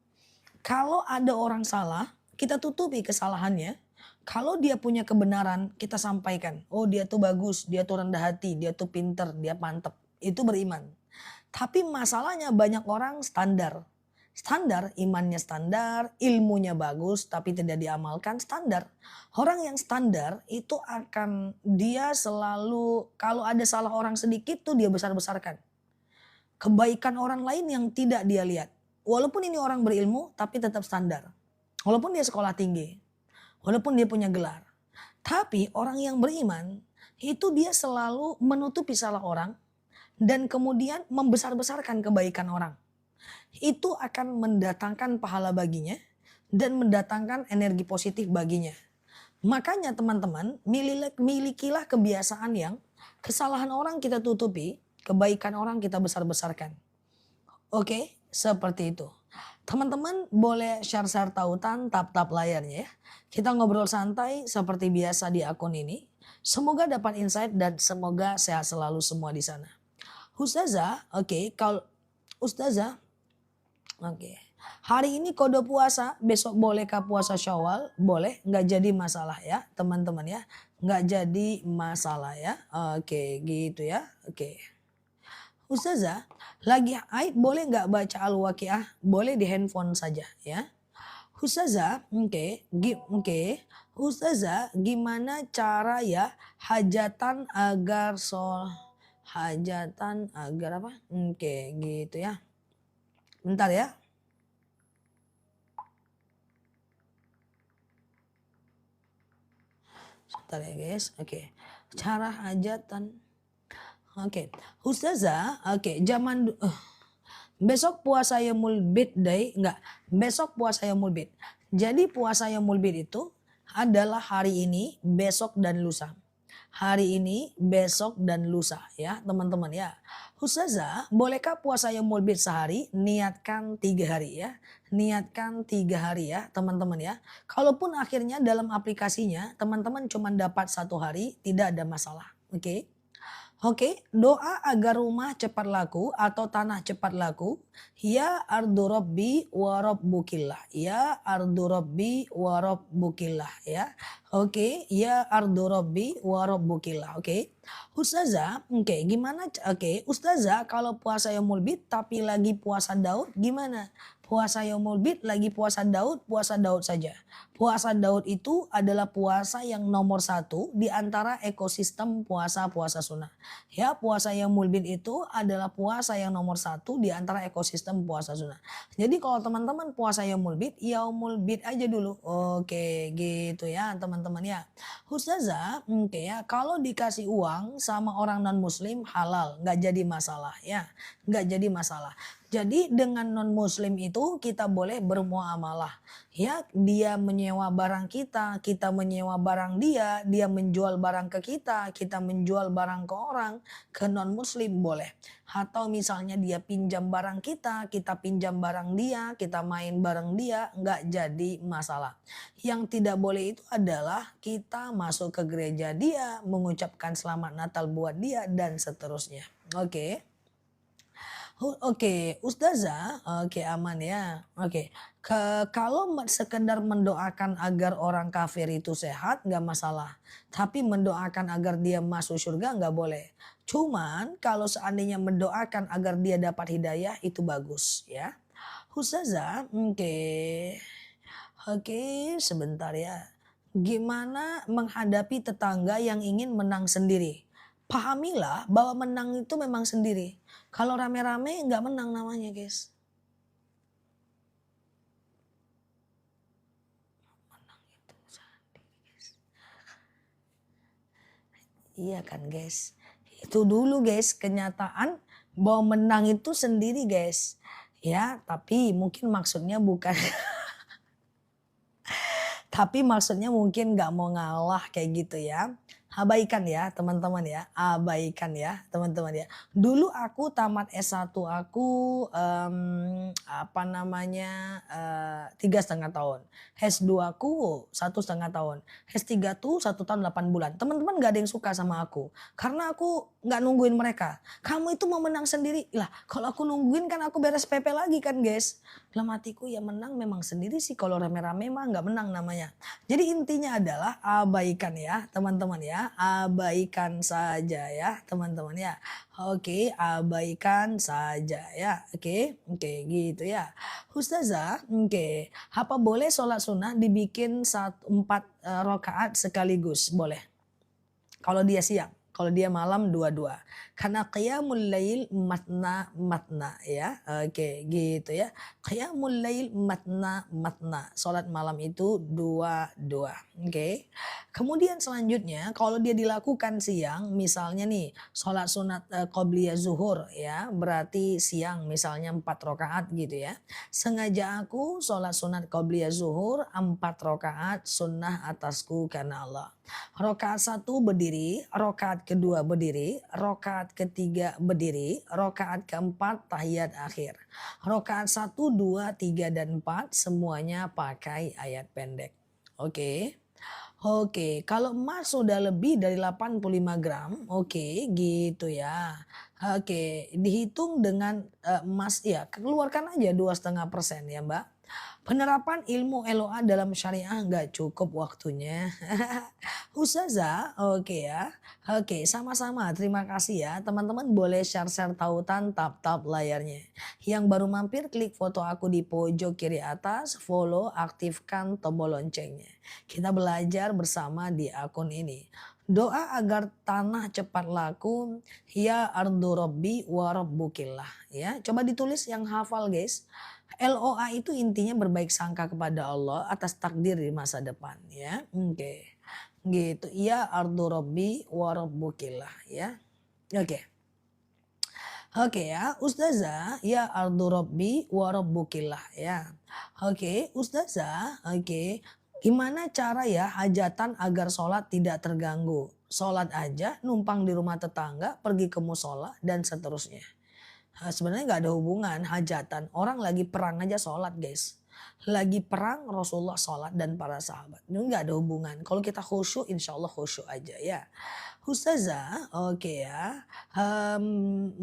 Kalau ada orang salah, kita tutupi kesalahannya. Kalau dia punya kebenaran, kita sampaikan. Oh dia tuh bagus, dia tuh rendah hati, dia tuh pinter, dia mantep. Itu beriman. Tapi masalahnya banyak orang standar. Standar, imannya standar, ilmunya bagus tapi tidak diamalkan standar. Orang yang standar itu akan dia selalu kalau ada salah orang sedikit tuh dia besar-besarkan. Kebaikan orang lain yang tidak dia lihat. Walaupun ini orang berilmu tapi tetap standar. Walaupun dia sekolah tinggi. Walaupun dia punya gelar. Tapi orang yang beriman itu dia selalu menutupi salah orang dan kemudian membesar-besarkan kebaikan orang. itu akan mendatangkan pahala baginya dan mendatangkan energi positif baginya. Makanya teman-teman, milikilah kebiasaan yang kesalahan orang kita tutupi, kebaikan orang kita besar-besarkan. Oke, seperti itu. Teman-teman boleh share-share tautan, tap-tap layarnya ya. Kita ngobrol santai seperti biasa di akun ini. Semoga dapat insight dan semoga sehat selalu semua di sana. Ustazah, oke, kalau Ustazah, oke. Hari ini kode puasa, besok bolehkah puasa Syawal? Boleh, nggak jadi masalah ya, teman-teman ya. Nggak jadi masalah ya. Oke, gitu ya. Oke. Ustazah, lagi haid boleh nggak baca Al-Waqiah? Boleh di handphone saja ya. Ustazah, oke. Ustazah, gimana cara ya hajatan agar apa? Oke, gitu ya. Bentar ya. Bentar ya guys. Oke. Cara hajatan. Oke. Ustazah, oke, besok puasa Yaumul Bid enggak. Besok puasa Yaumul Bid. Jadi puasa Yaumul Bid itu adalah hari ini, besok dan lusa. Hari ini, besok dan lusa ya teman-teman ya. Ustazah, bolehkah puasa Yaumul Bid sehari? Niatkan 3 hari ya. Niatkan 3 hari ya teman-teman ya. Kalaupun akhirnya dalam aplikasinya teman-teman cuma dapat 1 hari, tidak ada masalah. Oke. Oke, doa agar rumah cepat laku atau tanah cepat laku. Ya ardu rabbi wa rabbukillah. Ya ardu rabbi wa rabbukillah ya. Oke, ya ardu rabbi wa rabbukillah. Oke. Ustazah, oke, gimana? Oke, Ustazah kalau puasa Yaumul Bid tapi lagi puasa Daud gimana? Puasa Yaumul Bid lagi puasa Daud saja. Puasa Daud itu adalah puasa yang nomor 1 di antara ekosistem puasa-puasa sunnah. Ya, puasa Yaumul Bid itu adalah puasa yang nomor 1 di antara ekosistem puasa sunnah. Jadi kalau teman-teman puasa Yaumul Bid aja dulu. Oke, gitu ya teman-teman ya. Ustazah, oke ya, kalau dikasih uang sama orang non muslim halal, nggak jadi masalah ya. Nggak jadi masalah. Jadi dengan non muslim itu kita boleh bermuamalah. Ya, dia menyewa barang kita menyewa barang dia menjual barang ke kita menjual barang ke orang, ke non muslim boleh. Atau misalnya dia pinjam barang kita pinjam barang dia, kita main bareng dia, nggak jadi masalah. Yang tidak boleh itu adalah kita masuk ke gereja dia, mengucapkan selamat Natal buat dia dan seterusnya. Oke. Oke, Ustazah, oke aman ya. Oke, kalau sekedar mendoakan agar orang kafir itu sehat nggak masalah. Tapi mendoakan agar dia masuk surga nggak boleh. Cuman kalau seandainya mendoakan agar dia dapat hidayah itu bagus ya. Ustazah, oke, sebentar ya. Gimana menghadapi tetangga yang ingin menang sendiri? Pahamilah bahwa menang itu memang sendiri. Kalau rame-rame nggak menang namanya guys. Menang itu sendiri guys. Iya kan guys. Itu dulu guys kenyataan bahwa menang itu sendiri guys. Ya tapi mungkin maksudnya bukan. Tapi maksudnya mungkin nggak mau ngalah kayak gitu ya. Abaikan ya teman-teman ya, abaikan ya teman-teman ya. Dulu aku tamat S1 aku apa namanya 3,5 tahun. S2 aku 1,5 tahun. S3 tuh 1 tahun 8 bulan. Teman-teman gak ada yang suka sama aku. Karena aku nggak nungguin mereka. Kamu itu mau menang sendiri. Lah kalau aku nungguin kan aku beres PP lagi kan guys. Dalam hatiku ya menang memang sendiri sih. Kalau rame-rame mah nggak menang namanya. Jadi intinya adalah abaikan ya teman-teman ya. Abaikan saja ya teman-teman ya. Oke, abaikan saja ya. Oke, gitu ya. Ustazah, apa boleh sholat sunnah dibikin 4 rakaat sekaligus? Boleh. Kalau dia siang. Kalau dia malam dua-dua. Karena qiyamul lail matna ya. Oke, gitu ya. Qiyamul lail matna. Salat malam itu dua-dua. Oke. Kemudian selanjutnya kalau dia dilakukan siang, misalnya nih sholat sunat qobliyah zuhur ya, berarti siang misalnya 4 rakaat gitu ya. Sengaja aku sholat sunat qobliyah zuhur 4 rakaat sunnah atasku karena Allah. Rakaat satu berdiri, rakaat kedua berdiri, rakaat ketiga berdiri, rakaat keempat tahiyat akhir. Rakaat satu, 2, 3 dan 4 semuanya pakai ayat pendek. Oke. Oke, kalau emas sudah lebih dari 85 gram, oke gitu ya. Oke, dihitung dengan emas ya, keluarkan aja 2,5% ya Mbak. Penerapan ilmu LOA dalam syariah nggak cukup waktunya. Ustazah, oke ya. Oke, sama-sama. Terima kasih ya. Teman-teman boleh share-share tautan tap-tap layarnya. Yang baru mampir klik foto aku di pojok kiri atas, follow, aktifkan tombol loncengnya. Kita belajar bersama di akun ini. Doa agar tanah cepat laku, ya ardu rabbi wa rabbukillah. Ya, coba ditulis yang hafal guys. LOA itu intinya berbaik sangka kepada Allah atas takdir di masa depan ya. Oke. Gitu. Ya ardu rabbi wa rabbukillah ya. Oke. Oke ya, Ustazah, ya ardu rabbi wa rabbukillah ya. Oke, Ustazah, oke. Gimana cara ya hajatan agar sholat tidak terganggu? Sholat aja, numpang di rumah tetangga, pergi ke musola, dan seterusnya. Sebenarnya nggak ada hubungan hajatan, orang lagi perang aja sholat guys. Lagi perang Rasulullah sholat dan para sahabat. Ini nggak ada hubungan. Kalau kita khusyuk insya Allah khusyuk aja ya. Ustazah, oke ya.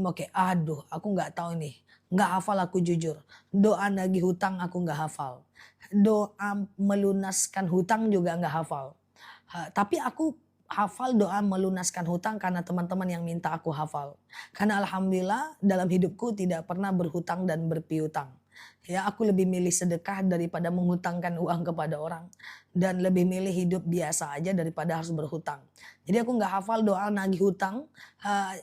Oke, aduh aku nggak tahu nih. Nggak hafal aku jujur. Doa nagih hutang aku nggak hafal. Doa melunaskan hutang juga nggak hafal. Tapi aku hafal doa melunaskan hutang karena teman-teman yang minta aku hafal. Karena alhamdulillah dalam hidupku tidak pernah berhutang dan berpiutang. Ya, aku lebih milih sedekah daripada menghutangkan uang kepada orang. Dan lebih milih hidup biasa aja daripada harus berhutang. Jadi aku nggak hafal doa nagih hutang.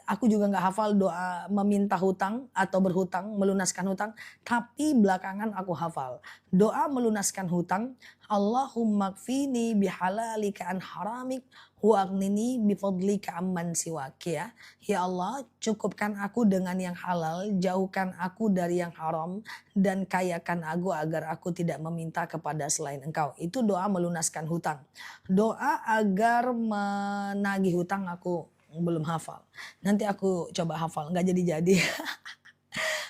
Aku juga nggak hafal doa meminta hutang atau berhutang, melunaskan hutang. Tapi belakangan aku hafal. Doa melunaskan hutang. Allahumma kfini bihalalika an haramik wa'gnini bifadlika amman siwak ya. Ya Allah, cukupkan aku dengan yang halal, jauhkan aku dari yang haram dan kayakan aku agar aku tidak meminta kepada selain Engkau. Itu doa melunaskan hutang. Doa agar menagih hutang aku belum hafal. Nanti aku coba hafal, nggak jadi-jadi.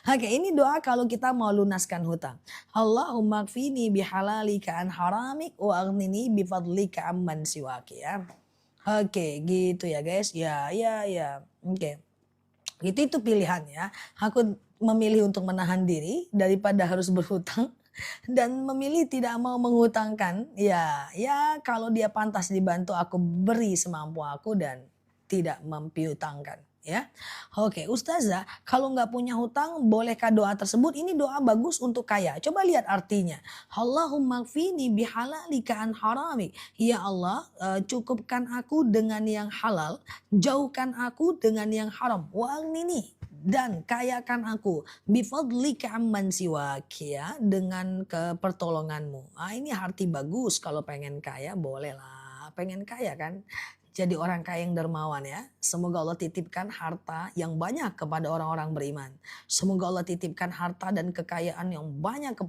Oke, ini doa kalau kita mau lunaskan hutang. Allahumma kfini bihalalika an haramik wa aghnini bifadlika amman siwak ya. Oke, gitu ya guys. Ya, ya, ya. Oke. Itu pilihan ya. Aku memilih untuk menahan diri daripada harus berhutang dan memilih tidak mau menghutangkan. Ya, ya kalau dia pantas dibantu aku beri semampu aku dan tidak mempiutangkan. Ya, oke Ustazah, kalau nggak punya hutang, bolehkah doa tersebut? Ini doa bagus untuk kaya. Coba lihat artinya. Allahumma kfini bihalalika an haramik. Ya Allah, cukupkan aku dengan yang halal, jauhkan aku dengan yang haram. Wa aghnini dan kayakan aku bifadlika amman siwak ya dengan kepertolonganmu. Ini arti bagus kalau pengen kaya boleh lah. Pengen kaya kan? Jadi orang kaya yang dermawan ya. Semoga Allah titipkan harta yang banyak kepada orang-orang beriman. Semoga Allah titipkan harta dan kekayaan yang banyak kepada